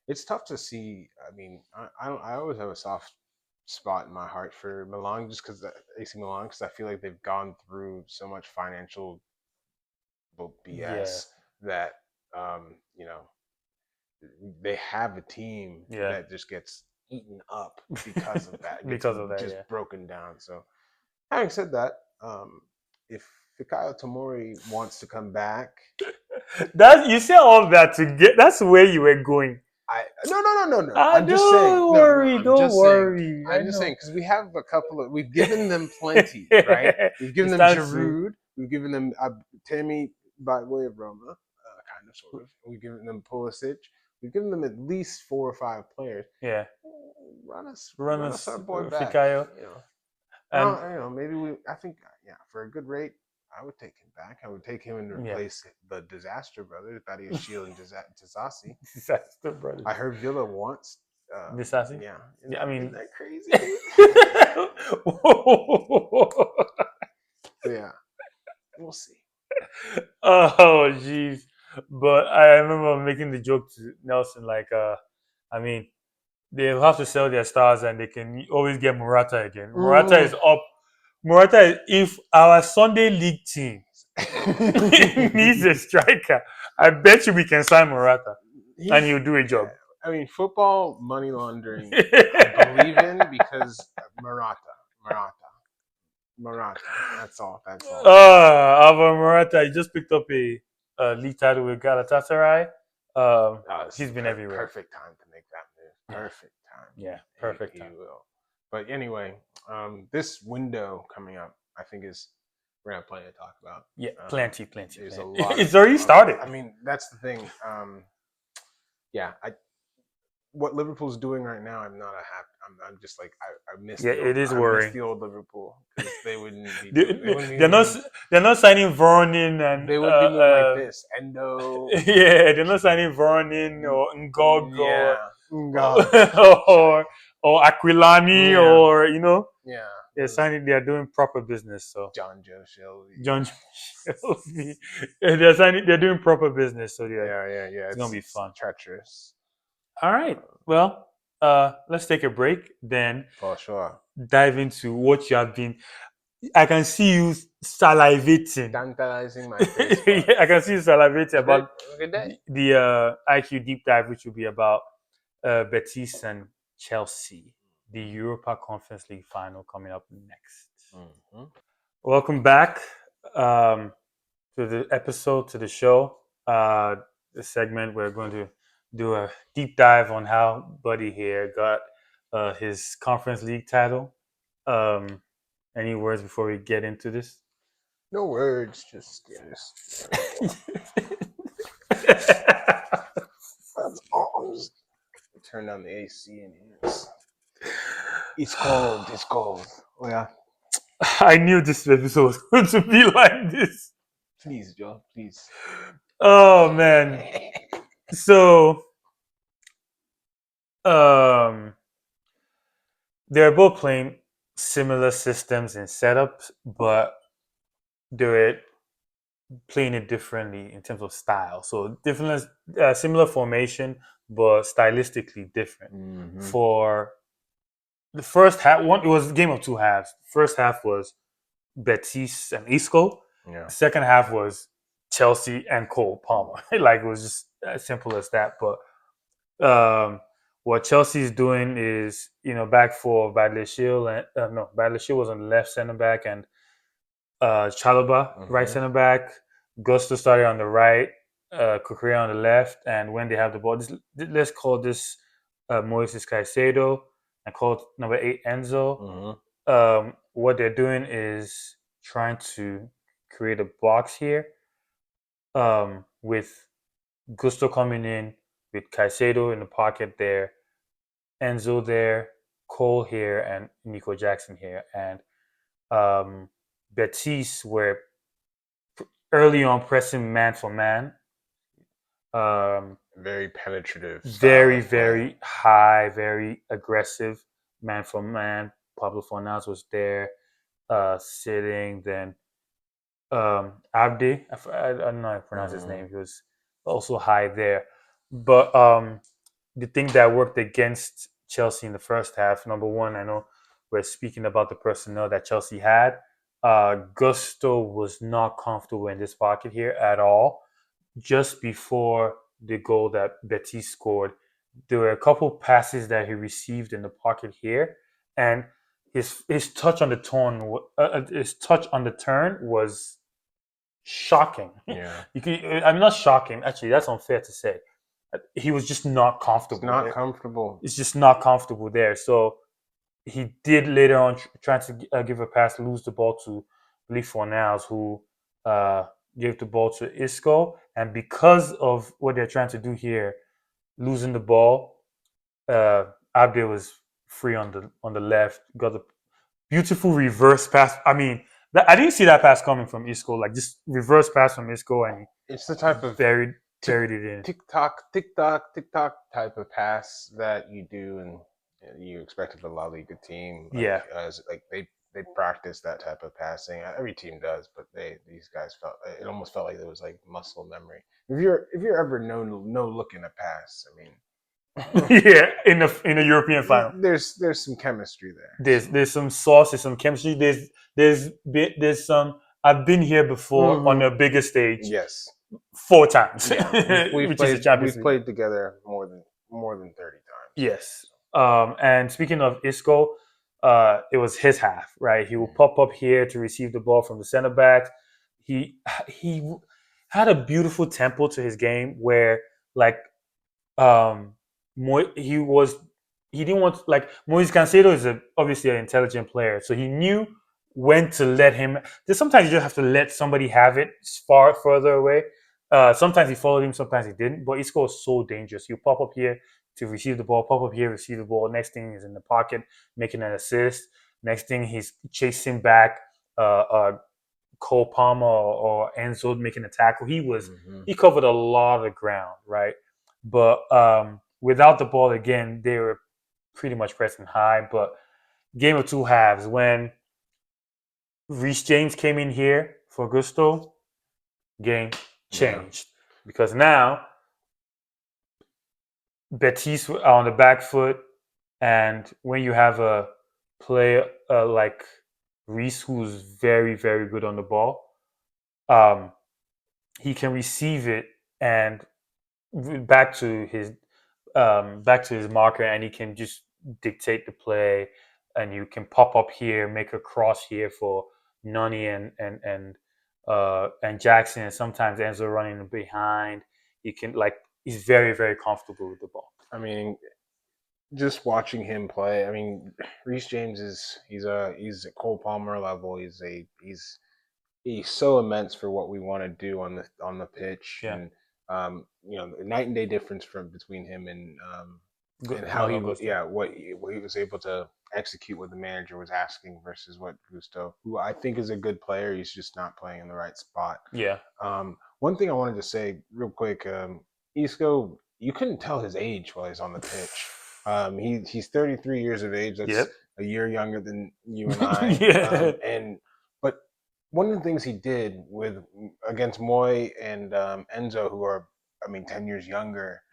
Speaker 2: it's tough to see. I mean, I always have a soft spot in my heart for Milan, just because AC Milan, because I feel like they've gone through so much financial
Speaker 1: Yeah,
Speaker 2: BS that you know they have a team
Speaker 1: yeah,
Speaker 2: that just gets eaten up because of that. It gets
Speaker 1: because of that.
Speaker 2: just
Speaker 1: Yeah,
Speaker 2: broken down. So having said that, if Fikayo Tomori wants to come back,
Speaker 1: that you said all that to get. That's where you were going.
Speaker 2: no.
Speaker 1: Ah,
Speaker 2: I'm just saying.
Speaker 1: don't
Speaker 2: No.
Speaker 1: worry,
Speaker 2: I'm
Speaker 1: don't
Speaker 2: just saying.
Speaker 1: worry. I
Speaker 2: I'm just
Speaker 1: know.
Speaker 2: saying because we have a couple of. We've given them plenty, right? We've given
Speaker 1: It's
Speaker 2: them
Speaker 1: time to.
Speaker 2: Giroud. We've given them Tammy by way of Roma, kind of, sort of. We've given them Pulisic. We've given them at least 4 or 5 players.
Speaker 1: Yeah, run
Speaker 2: Run us
Speaker 1: us
Speaker 2: our boy back.
Speaker 1: Fikayo.
Speaker 2: You know,
Speaker 1: And
Speaker 2: maybe we. I think, yeah, for a good rate, I would take him back. I would take him and
Speaker 1: yeah,
Speaker 2: replace the Disaster Brothers, Badiashile and Disasi.
Speaker 1: disaster brothers.
Speaker 2: I heard Villa wants.
Speaker 1: Disasi.
Speaker 2: Yeah,
Speaker 1: Yeah, I
Speaker 2: isn't
Speaker 1: mean.
Speaker 2: that crazy, dude? So yeah, we'll see.
Speaker 1: Oh, jeez. But I remember making the joke to Nelson, like, I mean, they'll have to sell their stars and they can always get Morata again. Morata is
Speaker 2: Mm.
Speaker 1: up. Morata, if our Sunday league team needs a striker, I bet you we can sign Morata and
Speaker 2: He's
Speaker 1: he'll do a job.
Speaker 2: I mean, football money laundering. I believe in because Morata. That's all. That's all.
Speaker 1: Alvaro Morata, he just picked up a league title with Galatasaray.
Speaker 2: It's
Speaker 1: He's been everywhere.
Speaker 2: perfect time to make that move. Perfect time.
Speaker 1: Yeah, perfect
Speaker 2: He
Speaker 1: time.
Speaker 2: will. But anyway, this window coming up, I think we're gonna have plenty to talk about.
Speaker 1: Yeah, plenty.
Speaker 2: There's a lot.
Speaker 1: It's already started.
Speaker 2: I mean, that's the thing. Yeah, what Liverpool's doing right now, I'm not a happy. I'm just like I miss.
Speaker 1: Yeah, it is worrying.
Speaker 2: Miss the old Liverpool because they wouldn't be.
Speaker 1: They're not signing Voronin and
Speaker 2: They would be more like this. Endo.
Speaker 1: yeah, they're not signing Voronin or Ngogo
Speaker 2: Yeah.
Speaker 1: or Aquilani
Speaker 2: Yeah.
Speaker 1: or
Speaker 2: Yeah.
Speaker 1: they're doing proper business. So
Speaker 2: John Joe Shelby.
Speaker 1: John Shelby. They're doing proper business. So yeah. It's gonna be fun.
Speaker 2: Treacherous.
Speaker 1: All right. Well, let's take a break. Then
Speaker 2: For sure.
Speaker 1: dive into what you have been. I can see you salivating.
Speaker 2: Tantalizing my face.
Speaker 1: Yeah, I can see you salivating about
Speaker 2: Good day.
Speaker 1: the IQ deep dive, which will be about Betis and Chelsea, the Europa Conference League final coming up next.
Speaker 2: Mm-hmm.
Speaker 1: Welcome back to the episode, to the show. The segment we're going to do a deep dive on how Buddy here got his Conference League title. Any words before we get into this?
Speaker 2: No words, just that's all. Just turn down the AC in here. It's cold. It's cold. Oh yeah.
Speaker 1: I knew this episode was going to be like this.
Speaker 2: Please, Joe. Please.
Speaker 1: Oh man. So they're both playing similar systems and setups, but they're playing it differently in terms of style. So different, similar formation, but stylistically different.
Speaker 2: Mm-hmm.
Speaker 1: For the first half, it was a game of two halves. First half was Betis and Isco.
Speaker 2: Yeah.
Speaker 1: Second half was Chelsea and Cole Palmer. Like it was just as simple as that. But what Chelsea's doing is, back for Badleshil and Badleshil was on the left center back and Chalobah right center back. Gusto started on the right, Kukurea on the left, and when they have the ball, let's call this Moises Caicedo and call number 8 Enzo. What they're doing is trying to create a box here with Gusto coming in, with Caicedo in the pocket there, Enzo there, Cole here, and Nico Jackson here. And Betis were early on pressing man for man.
Speaker 2: Very penetrative.
Speaker 1: Very high, very aggressive man for man. Pablo Fornals was there sitting. Then Abdi, I don't know how to pronounce his name. He was also high there. But the thing that worked against Chelsea in the first half. Number one, I know we're speaking about the personnel that Chelsea had. Gusto was not comfortable in this pocket here at all. Just before the goal that Betis scored, there were a couple passes that he received in the pocket here, and his touch on the turn was shocking.
Speaker 2: Yeah.
Speaker 1: I'm not shocking. Actually, that's unfair to say. He was just not comfortable.
Speaker 2: It's not
Speaker 1: there.
Speaker 2: comfortable.
Speaker 1: It's just not comfortable there. So he did later on try to give a pass, lose the ball to Lee Fornals, who uh, gave the ball to Isco. And because of what they're trying to do here, losing the ball, Abde was free on the left, got a beautiful reverse pass. I mean, I didn't see that pass coming from Isco, like just reverse pass from Isco, and
Speaker 2: It's the type of
Speaker 1: buried it in.
Speaker 2: tick tock type of pass that you do, and you expect of a La Liga team. Like,
Speaker 1: Yeah.
Speaker 2: like they practice that type of passing. Every team does, but these guys felt it almost felt like there was like muscle memory. If you're ever no looking a pass, I mean.
Speaker 1: Yeah, in a European final,
Speaker 2: there's some chemistry there.
Speaker 1: There's some sauce, there's some chemistry. There's some. I've been here before on a bigger stage.
Speaker 2: Yes,
Speaker 1: 4 times.
Speaker 2: Yeah.
Speaker 1: Which is the Champions League.
Speaker 2: We've played together more than 30 times.
Speaker 1: Yes. And speaking of Isco, it was his half, right? He will pop up here to receive the ball from the center back. He had a beautiful tempo to his game where, like, he didn't want, like, Moise Caicedo is obviously an intelligent player, so he knew when to let him. There's sometimes you just have to let somebody have it further away. Sometimes he followed him, sometimes he didn't. But Isco was so dangerous. You pop up here to receive the ball, pop up here, receive the ball. Next thing he's in the pocket making an assist. Next thing he's chasing back Cole Palmer or Enzo making a tackle. He covered a lot of ground, right? But without the ball again, they were pretty much pressing high. But game of two halves, when Reece James came in here for Gusto, game changed. Because now Betis are on the back foot, and when you have a player like Reece, who's very, very good on the ball, he can receive it and back to his marker, and he can just dictate the play. And you can pop up here, make a cross here for Nani and Jackson, and sometimes Enzo running behind. He can, like, he's very, very comfortable with the ball.
Speaker 2: I mean, just watching him play, I mean, Reece James he's a Cole Palmer level. He's so immense for what we want to do on the pitch.
Speaker 1: Yeah.
Speaker 2: And night and day difference between him and how he was, what he was able to execute what the manager was asking versus what Gusto, who I think is a good player, he's just not playing in the right spot.
Speaker 1: Yeah.
Speaker 2: One thing I wanted to say real quick, Isco, you couldn't tell his age while he's on the pitch. He's 33 years of age. That's a year younger than you and I. But one of the things he did against Moy and Enzo, who are 10 years younger,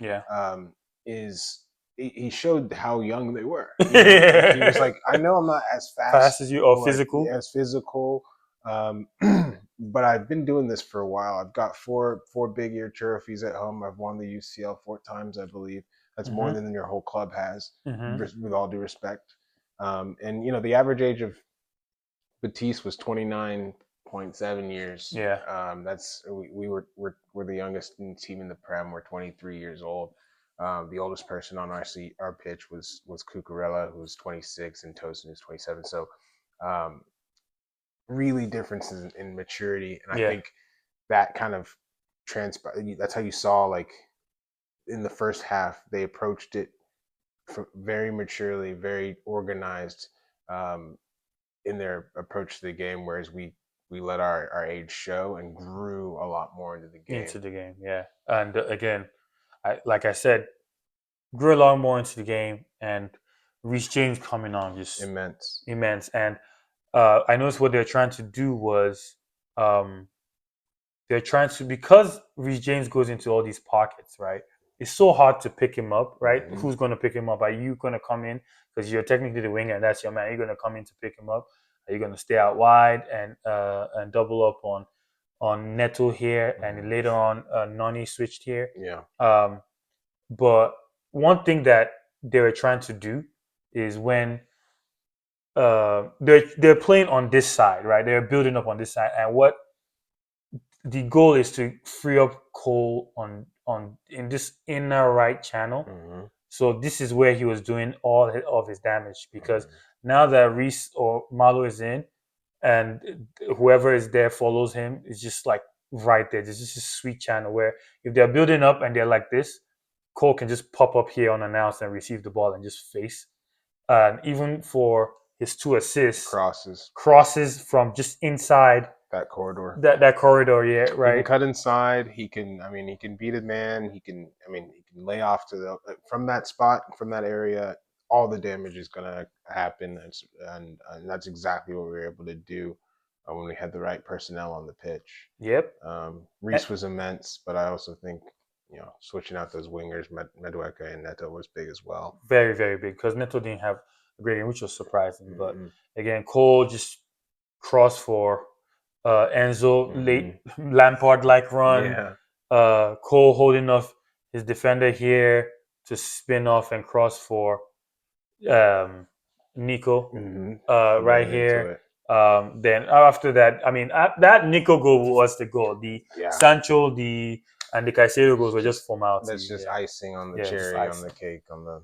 Speaker 2: is he showed how young they were. He was like, I know I'm not as fast
Speaker 1: as you, or physical.
Speaker 2: As physical, but I've been doing this for a while. I've got four big ear trophies at home. I've won the UCL 4 times, I believe. That's more than your whole club has, with all due respect. And the average age of Betis was 29.7 years.
Speaker 1: Yeah.
Speaker 2: That's we're the youngest team in the Prem. We're 23 years old. The oldest person on our pitch was Cucurella, who was 26, and Tosin, who's 27. So, really differences in maturity, and I think that kind of that's how you saw, like, in the first half they approached it very maturely, very organized in their approach to the game, whereas we let our age show and grew a lot more into the game.
Speaker 1: Yeah. And again, like I said, grew a lot more into the game, and Reece James coming on just immense. And I noticed what they're trying to do was they're trying to, because Reece James goes into all these pockets, right? it's so hard to pick him up, right?
Speaker 2: Mhm.
Speaker 1: Who's going to pick him up? Are you going to come in because you're technically the winger and that's your man? Are you going to come in to pick him up? Are you going to stay out wide and double up on Neto here, and later on Nani switched here?
Speaker 2: Yeah.
Speaker 1: But one thing that they were trying to do is when they're playing on this side, right? They're building up on this side, and what the goal is to free up Cole on in this inner right channel.
Speaker 2: Mhm.
Speaker 1: So this is where he was doing all of his damage because
Speaker 2: Mhm.
Speaker 1: now that Reese or Malo is in, and whoever is there follows him, it's just like right there. There's just a sweet channel where if they're building up and they're like this, Cole can just pop up here unannounced and receive the ball and just face. And even for his 2 assists, crosses from just inside
Speaker 2: that corridor.
Speaker 1: that corridor, yeah,
Speaker 2: He
Speaker 1: right.
Speaker 2: can cut inside. He can. I mean, he can beat a man. He can. I mean, he can lay off to the from that spot, from that area. All the damage is gonna happen, and that's exactly what we were able to do when we had the right personnel on the pitch.
Speaker 1: Yep.
Speaker 2: Reese was immense, but I also think switching out those wingers, Madueke and Neto, was big as well.
Speaker 1: Very, very big because Neto didn't have a great game, which was surprising.
Speaker 2: Mm-hmm.
Speaker 1: But again, Cole just crossed for Enzo, late Lampard-like run.
Speaker 2: Yeah.
Speaker 1: Cole holding off his defender here to spin off and cross for Nico right here. Then after that, I mean, that Nico goal was the goal. The Sancho, and the Caicedo goals were just formalities.
Speaker 2: That's just icing on the cherry on the cake on the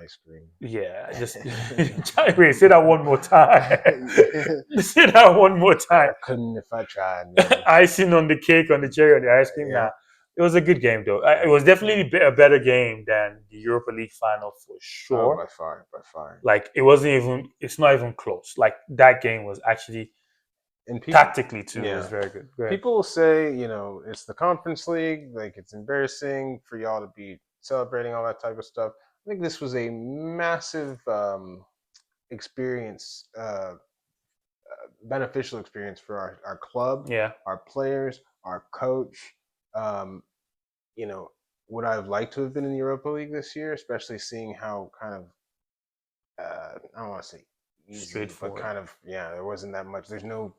Speaker 2: ice cream.
Speaker 1: Yeah, just wait. Say that one more time. Say that one more time.
Speaker 2: I couldn't if I tried.
Speaker 1: Icing on the cake, on the cherry, on the ice cream. Yeah. Nah, it was a good game though. It was definitely a better game than the Europa League final for sure.
Speaker 2: Oh, by far.
Speaker 1: Like it wasn't even. It's not even close. Like that game was actually. And tactically too, it was very good.
Speaker 2: People will say, it's the Conference League, like it's embarrassing for y'all to be celebrating all that type of stuff. I think this was a massive experience, beneficial experience for our club, our players, our coach. Would I have liked to have been in the Europa League this year, especially seeing how kind of, I don't want to say easy, but kind of, there wasn't that much. There's no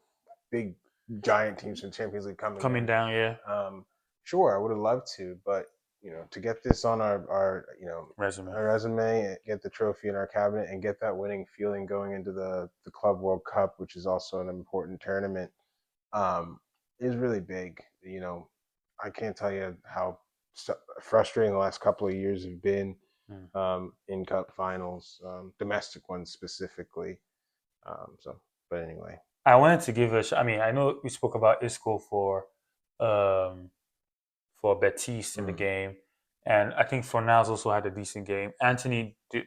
Speaker 2: big giant teams from the Champions League coming
Speaker 1: down. Yeah.
Speaker 2: Sure, I would have loved to, but to get this on our resume, and get the trophy in our cabinet, and get that winning feeling going into the Club World Cup, which is also an important tournament, is really big. I can't tell you how frustrating the last couple of years have been in cup finals, domestic ones specifically. But anyway.
Speaker 1: I wanted to give I mean, I know we spoke about Isco for Betis in the game, and I think Fornals also had a decent game. Anthony I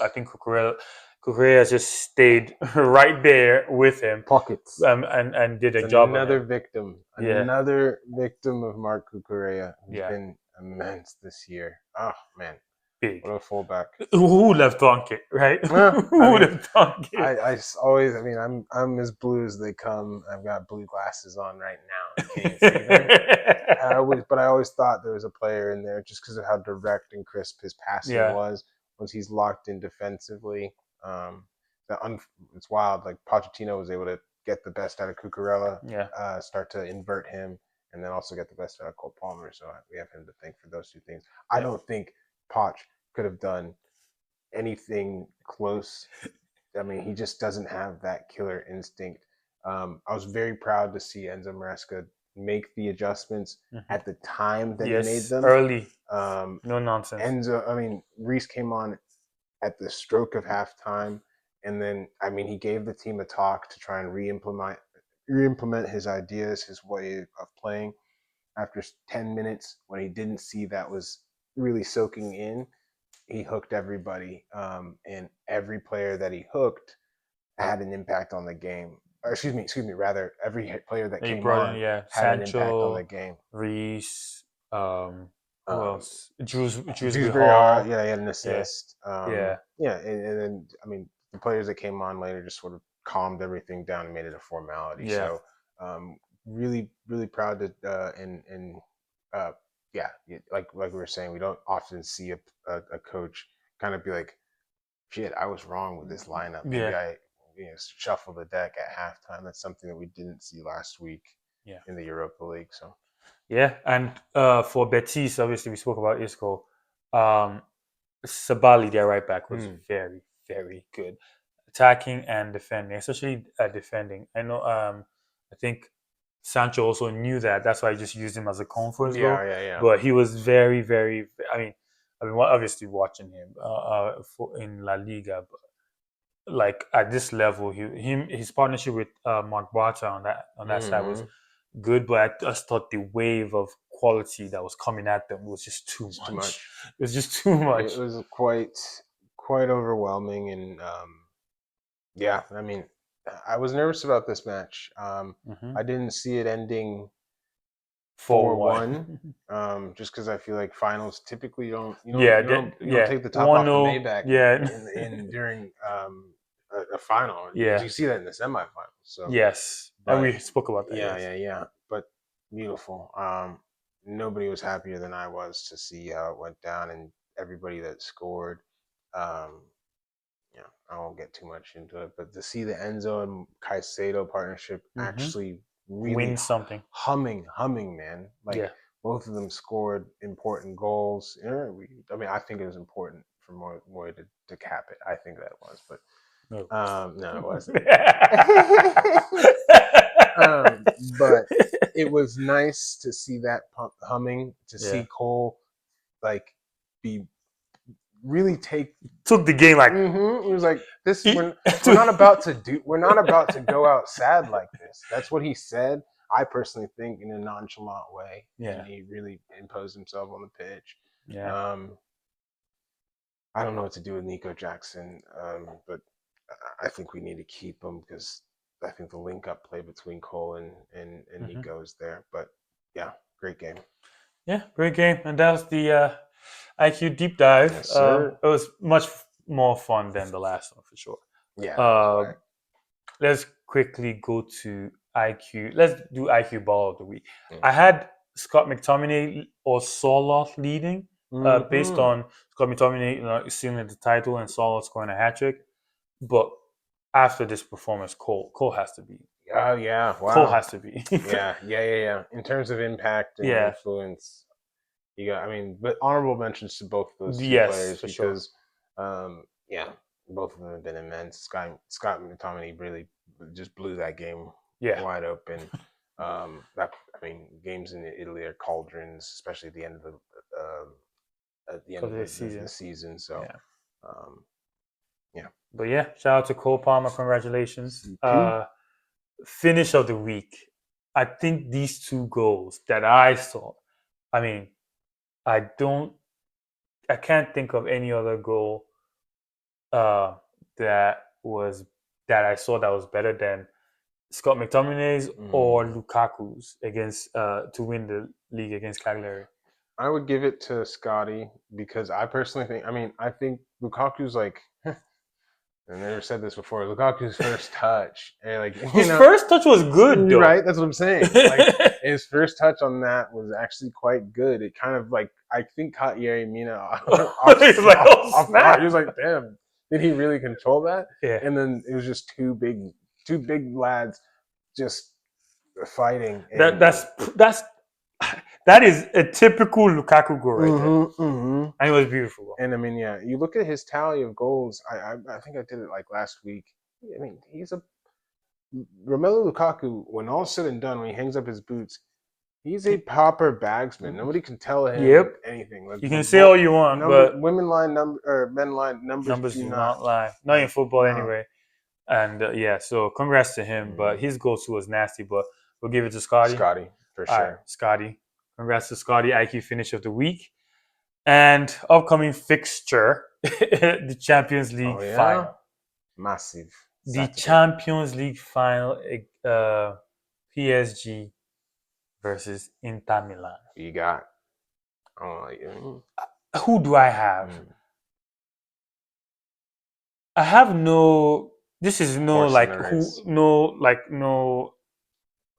Speaker 1: think Cucurella just stayed right there with him,
Speaker 2: pockets,
Speaker 1: and did a job.
Speaker 2: Another victim of Marc Cucurella, who's been immense this year. Oh man.
Speaker 1: Big.
Speaker 2: What a fullback.
Speaker 1: Who would have thunk it, right? Who would have thunk it?
Speaker 2: I always, I'm as blue as they come. I've got blue glasses on right now. You can't see them. But I always thought there was a player in there just because of how direct and crisp his passing was. Once he's locked in defensively, it's wild. Like Pochettino was able to get the best out of Cucurella, start to invert him, and then also get the best out of Cole Palmer. So we have him to thank for those two things. I don't think Poch could have done anything close. I mean, he just doesn't have that killer instinct. I was very proud to see Enzo Maresca make the adjustments at the time that he made them.
Speaker 1: Early. No nonsense.
Speaker 2: Enzo, Reese came on at the stroke of halftime, and then, he gave the team a talk to try and re-implement his ideas, his way of playing. After 10 minutes, when he didn't see that was really soaking in, he hooked everybody, and every player that he hooked had an impact on the game. Or excuse me, rather, every player that came on had Sancho, an impact on the game.
Speaker 1: Reese, who else?
Speaker 2: Dewsbury Hall. Yeah, he had an assist. And then the players that came on later just sort of calmed everything down and made it a formality. So really, really proud to and like we were saying, we don't often see a coach kind of be like, shit, I was wrong with this lineup. Maybe
Speaker 1: Yeah,
Speaker 2: I shuffle the deck at halftime. That's something that we didn't see last week
Speaker 1: yeah,
Speaker 2: in the Europa League. So
Speaker 1: yeah. And for Betis, obviously, we spoke about Isco. Um, Sabali, their right back, was
Speaker 2: mm,
Speaker 1: very, very good, attacking and defending, especially defending. I know. I think Sancho also knew that. That's why I just used him as a conference goal.
Speaker 2: yeah.
Speaker 1: But he was very, very. I mean, obviously watching him in La Liga, but like at this level, his partnership with Mark Bartra on that side was
Speaker 2: Mm-hmm.
Speaker 1: good. But I just thought the wave of quality that was coming at them was just too
Speaker 2: It's too
Speaker 1: much.
Speaker 2: much.
Speaker 1: It was just too
Speaker 2: It
Speaker 1: much.
Speaker 2: was quite overwhelming, and yeah, I mean, I was nervous about this match.
Speaker 1: Hmm.
Speaker 2: I didn't see it ending
Speaker 1: For
Speaker 2: 4-1,
Speaker 1: one.
Speaker 2: just because I feel like finals typically don't
Speaker 1: Yeah,
Speaker 2: you don't
Speaker 1: yeah.
Speaker 2: take the top off the
Speaker 1: 1-0.
Speaker 2: Maybach
Speaker 1: Yeah.
Speaker 2: in during a final.
Speaker 1: Yeah.
Speaker 2: You see that in the semifinals. So,
Speaker 1: Yes. And
Speaker 2: but
Speaker 1: we spoke about that,
Speaker 2: yeah,
Speaker 1: yes.
Speaker 2: but beautiful. Nobody was happier than I was to see how it went down, and everybody that scored. Um, yeah, I won't get too much into it, but to see the Enzo and Caicedo partnership
Speaker 1: Hmm.
Speaker 2: actually really
Speaker 1: Win something.
Speaker 2: humming, man. Like
Speaker 1: Yeah.
Speaker 2: both of them scored important goals. I mean, I think it was important for Moy to cap it. I think that was, but
Speaker 1: No.
Speaker 2: no, it wasn't. But it was nice to see that humming, to
Speaker 1: Yeah.
Speaker 2: see Cole like be really take.
Speaker 1: Took the game like
Speaker 2: It was like this.
Speaker 1: he,
Speaker 2: We're not about to go out sad like this. That's what he said. I personally think in a nonchalant way, and
Speaker 1: yeah.
Speaker 2: he really imposed himself on the pitch.
Speaker 1: Yeah.
Speaker 2: Um, I don't know what to do with Nico Jackson, but I think we need to keep him because I think the link up play between Cole and
Speaker 1: Hmm.
Speaker 2: Nico is there. But yeah, great game.
Speaker 1: Yeah, great game. And that was the IQ deep dive.
Speaker 2: Yes, sir.
Speaker 1: It was much more fun than the last one for sure.
Speaker 2: Yeah, that was
Speaker 1: Uh,
Speaker 2: whack.
Speaker 1: let's quickly go to IQ. Let's do IQ ball of the week.
Speaker 2: Mm.
Speaker 1: I had Scott McTominay or Soloth leading, based
Speaker 2: Mm-hmm.
Speaker 1: on Scott McTominay sealing the title and Soloth scoring a hat trick. But after this performance, Cole has to be.
Speaker 2: Oh yeah,
Speaker 1: Cole
Speaker 2: wow.
Speaker 1: has to be.
Speaker 2: Yeah. In terms of impact and
Speaker 1: Yeah.
Speaker 2: influence, you got. I mean, but honorable mentions to both of those two
Speaker 1: Yes,
Speaker 2: players
Speaker 1: for sure.
Speaker 2: because, yeah, both of them have been immense. Scott McTominay really just blew that game
Speaker 1: Yeah.
Speaker 2: wide open. That I mean, games in Italy are cauldrons, especially at the end
Speaker 1: Of
Speaker 2: of
Speaker 1: this
Speaker 2: the
Speaker 1: season.
Speaker 2: season. So,
Speaker 1: Yeah.
Speaker 2: um, yeah,
Speaker 1: But yeah, shout out to Cole Palmer. Congratulations.
Speaker 2: CP.
Speaker 1: Finish of the week. I think these two goals that I saw. I mean, I don't. I can't think of any other goal uh, that was that I saw that was better than Scott McTominay's or
Speaker 2: Mm.
Speaker 1: Lukaku's against to win the league against Cagliari.
Speaker 2: I would give it to Scotty because I personally think. I mean, I think Lukaku's like. I never said this before. Lukaku's first touch, and like
Speaker 1: His first touch was good
Speaker 2: you're
Speaker 1: though.
Speaker 2: right. That's what I'm saying. Like his first touch on that was actually quite good. It kind of like I think caught Yerry Mina
Speaker 1: He's like, oh
Speaker 2: off guard. He was
Speaker 1: snap!
Speaker 2: like, "Damn, did he really control that?"
Speaker 1: Yeah,
Speaker 2: And then it was just two big lads just fighting.
Speaker 1: that
Speaker 2: And
Speaker 1: that's that is a typical Lukaku goal right there,
Speaker 2: mm-hmm, mm-hmm.
Speaker 1: and it was beautiful.
Speaker 2: And I mean, yeah, you look at his tally of goals. I think I did it like last week. I mean, he's a Romelu Lukaku. When all's said and done, when he hangs up his boots, he's a proper bagsman. Nobody can tell him
Speaker 1: Yep,
Speaker 2: anything. Like
Speaker 1: you can say all you want, but
Speaker 2: women line number or men line numbers
Speaker 1: numbers
Speaker 2: do
Speaker 1: do
Speaker 2: not.
Speaker 1: not lie. Not in
Speaker 2: Like
Speaker 1: football
Speaker 2: no.
Speaker 1: anyway. And yeah, so congrats to him. But
Speaker 2: Mm.
Speaker 1: his goal too was nasty. But we'll give it to Scotty.
Speaker 2: Scotty for
Speaker 1: All right,
Speaker 2: sure.
Speaker 1: Scotty. Congrats to Scotty. IQ finish of the week. And upcoming fixture, the Champions
Speaker 2: Oh
Speaker 1: League
Speaker 2: yeah,
Speaker 1: final.
Speaker 2: massive
Speaker 1: The
Speaker 2: Saturday.
Speaker 1: Champions League final, PSG versus Inter Milan.
Speaker 2: Who you got? Oh, like,
Speaker 1: Who do I have?
Speaker 2: mm.
Speaker 1: I have no. This is no
Speaker 2: Horse in
Speaker 1: like
Speaker 2: the
Speaker 1: who
Speaker 2: race.
Speaker 1: no like no.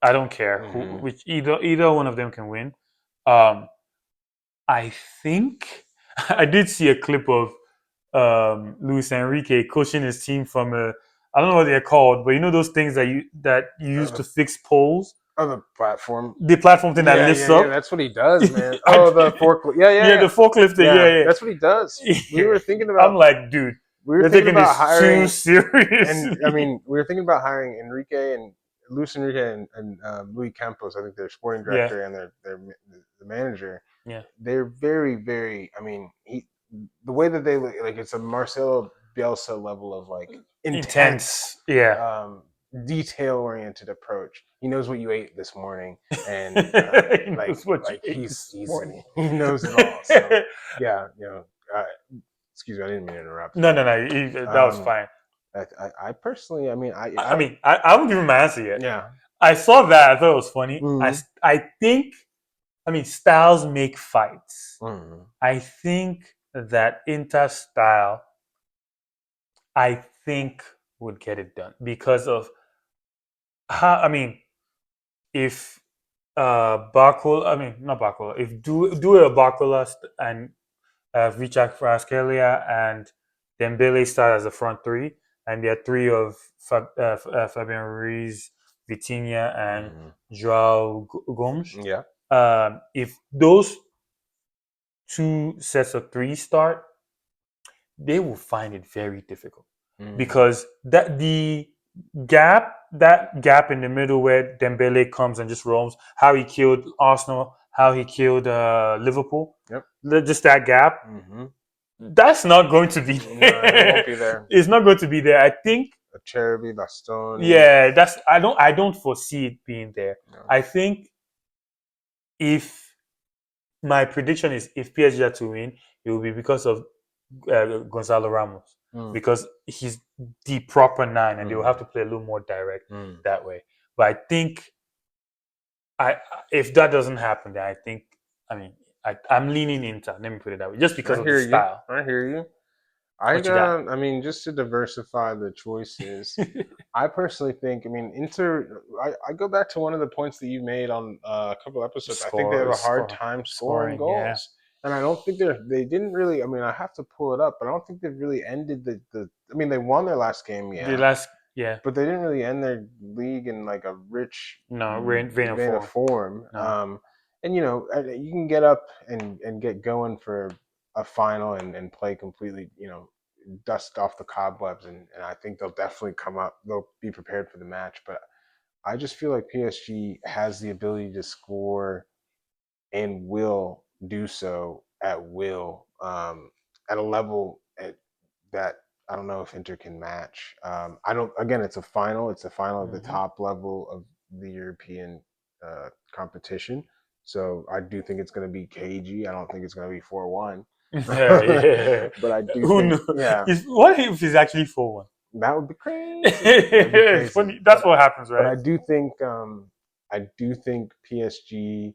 Speaker 1: I don't care who
Speaker 2: Mm-hmm.
Speaker 1: which either one of them can win. Um, I think I did see a clip of Luis Enrique coaching his team from a, I don't know what they're called, but you know those things that you use to fix poles,
Speaker 2: Oh, the platform.
Speaker 1: the platform thing that lifts up.
Speaker 2: That's what he does, man. Oh, the forklift.
Speaker 1: Yeah, the forklift thing. Yeah,
Speaker 2: That's what he does. We were thinking
Speaker 1: I'm
Speaker 2: about.
Speaker 1: like, dude,
Speaker 2: We were
Speaker 1: they're
Speaker 2: thinking
Speaker 1: taking
Speaker 2: about
Speaker 1: this too
Speaker 2: hiring,
Speaker 1: seriously.
Speaker 2: and I mean, we were thinking about hiring Enrique and Luis Enrique and Luis Campos. I think their sporting
Speaker 1: Yeah.
Speaker 2: director and the manager.
Speaker 1: Yeah.
Speaker 2: They're very, very. I mean, the way that they look, like it's a Marcelo Bielsa level of like intense.
Speaker 1: Yeah.
Speaker 2: Detail oriented approach. He knows what you ate this morning, and
Speaker 1: He
Speaker 2: like
Speaker 1: knows what you
Speaker 2: like
Speaker 1: ate
Speaker 2: he's
Speaker 1: this morning.
Speaker 2: he knows it all. So yeah, excuse me, I didn't mean to interrupt.
Speaker 1: No. That was fine.
Speaker 2: I personally, I mean,
Speaker 1: I won't give him my answer yet.
Speaker 2: yeah.
Speaker 1: I saw that. I thought it was funny.
Speaker 2: Mhm.
Speaker 1: I think, I mean, styles make fights.
Speaker 2: Mhm.
Speaker 1: I think that Inter style, I think, would get it done because of how, I mean, if Barcola, I mean, not Barcola, if do a Barcola and Richard Fraskelia and Dembele start as a front three, and there are three of Fabian Ruiz, Vitinha, and Joao Gomes.
Speaker 2: Yeah.
Speaker 1: If those two sets of three start, they will find it very difficult because that gap in the middle where Dembele comes and just roams, how he killed Arsenal, how he killed Liverpool.
Speaker 2: Yep.
Speaker 1: Just that gap. That's not going to be
Speaker 2: there. No, it won't be there.
Speaker 1: It's not going to be there. I think
Speaker 2: Cherby, Bastoni.
Speaker 1: Yeah, I don't foresee it being there. No. I think if my prediction is if PSG are to win, it will be because of Gonzalo Ramos because he's the proper nine, and they will have to play a little more direct that way. But I think if that doesn't happen, then I think I'm leaning Inter. Let me put it that way, just because of the style.
Speaker 2: I hear you. I mean, just to diversify the choices, I personally think. I mean, Inter. I go back to one of the points that you made on a couple episodes. I think they have a hard time scoring goals. Yeah. And I don't think they didn't really. I mean, I have to pull it up, but I don't think they've really ended the. I mean, they won their last game, but they didn't really end their league in like a rich vein of form. No. And you know, you can get up and get going for a final and play completely. You know, dust off the cobwebs, and I think they'll definitely come up. They'll be prepared for the match, but I just feel like PSG has the ability to score and will do so at will at a level that I don't know if Inter can match. I don't. Again, it's a final. It's a final at the top level of the European competition. So I do think it's going to be cagey. I don't think it's going to be 4-1. But I do. Who knows? Yeah.
Speaker 1: What if it's actually 4-1?
Speaker 2: That would be crazy. It's
Speaker 1: funny. That's what happens, right?
Speaker 2: But I do think PSG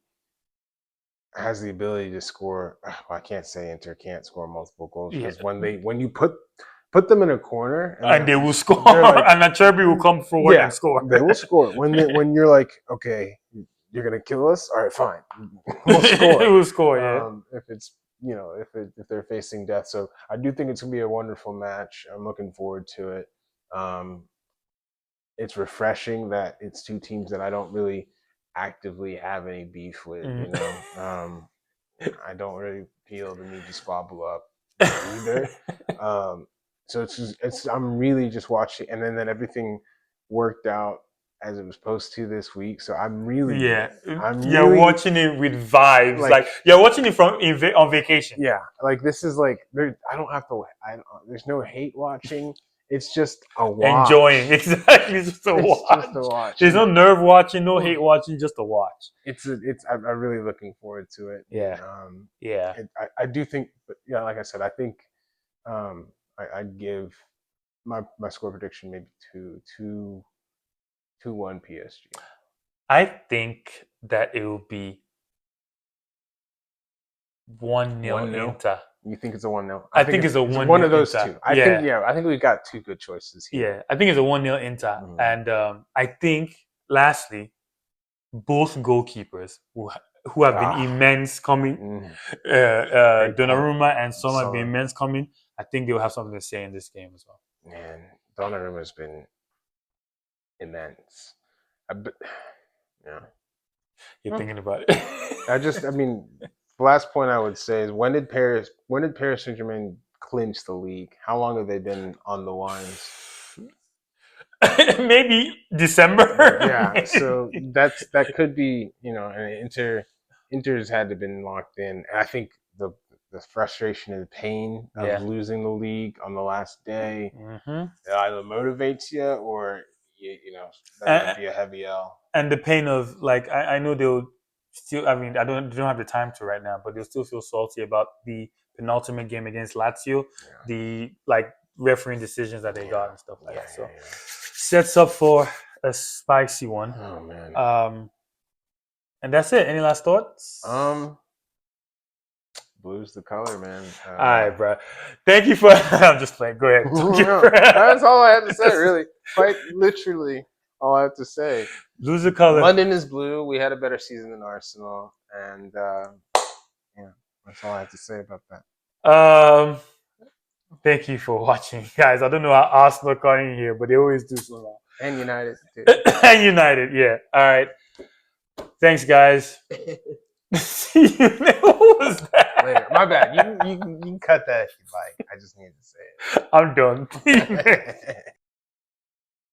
Speaker 2: has the ability to score. Well, I can't say Inter can't score multiple goals because when you put them in a corner
Speaker 1: and they will score, like, and Cherby will come forward and score.
Speaker 2: They will score when you're like, okay, you're gonna kill us. All right, fine, we'll score.
Speaker 1: We'll score. Yeah.
Speaker 2: If it's if they're facing death, so I do think it's gonna be a wonderful match. I'm looking forward to it. It's refreshing that it's two teams that I don't really actively have any beef with. You know, I don't really feel the need to squabble up either. So it's I'm really just watching, and then everything worked out as it was supposed to this week. So I'm really
Speaker 1: you're watching it with vibes, like you're watching it on vacation.
Speaker 2: Yeah, like this is like I don't have to. There's no hate watching. It's just a watch.
Speaker 1: Enjoying, exactly. It's just a watch. There's no nerve watching, no hate watching, just a watch.
Speaker 2: I'm really looking forward to it.
Speaker 1: Yeah.
Speaker 2: I do think, but yeah, like I said, I think I'd give my score prediction maybe 2-1 PSG.
Speaker 1: I think that it will be 1-0 Inter.
Speaker 2: You think it's a 1-0?
Speaker 1: I think it's a 1-0.
Speaker 2: One of those two. I think we've got two good choices here.
Speaker 1: Yeah, I think it's a 1-0 Inter, and I think lastly, both goalkeepers who have been immense coming. Donnarumma and Son have been
Speaker 2: Son.
Speaker 1: immense coming. I think they'll have something to say in this game as well.
Speaker 2: Man, Donnarumma's been immense. Yeah.
Speaker 1: You're thinking about it.
Speaker 2: I mean, the last point I would say is when did Paris Saint-Germain clinch the league? How long have they been on the lines?
Speaker 1: Maybe December.
Speaker 2: Yeah, so that could be, and Inter's had to been locked in. And I think the frustration and pain of losing the league on the last day it either motivates you or that might be a heavy L.
Speaker 1: And the pain of I know they'll still. I mean, they don't have the time to right now, but they'll still feel salty about the penultimate game against Lazio, the refereeing decisions that they got and stuff like that. So sets up for a spicy one.
Speaker 2: Oh man.
Speaker 1: And that's it. Any last thoughts?
Speaker 2: Blue's the color, man.
Speaker 1: All right, bro. Thank you for. I'm just playing. Go ahead.
Speaker 2: That's all I have to say, really. Quite literally, all I have to say.
Speaker 1: Blue's the color.
Speaker 2: London is blue. We had a better season than Arsenal, and that's all I have to say about that.
Speaker 1: Thank you for watching, guys. I don't know how Arsenal got in here, but they always do so well.
Speaker 2: And United, too.
Speaker 1: And United, yeah. All right. Thanks, guys. See you. What was that?
Speaker 2: Later. My bad. You can cut that if you like. I just needed to say it.
Speaker 1: I'm done.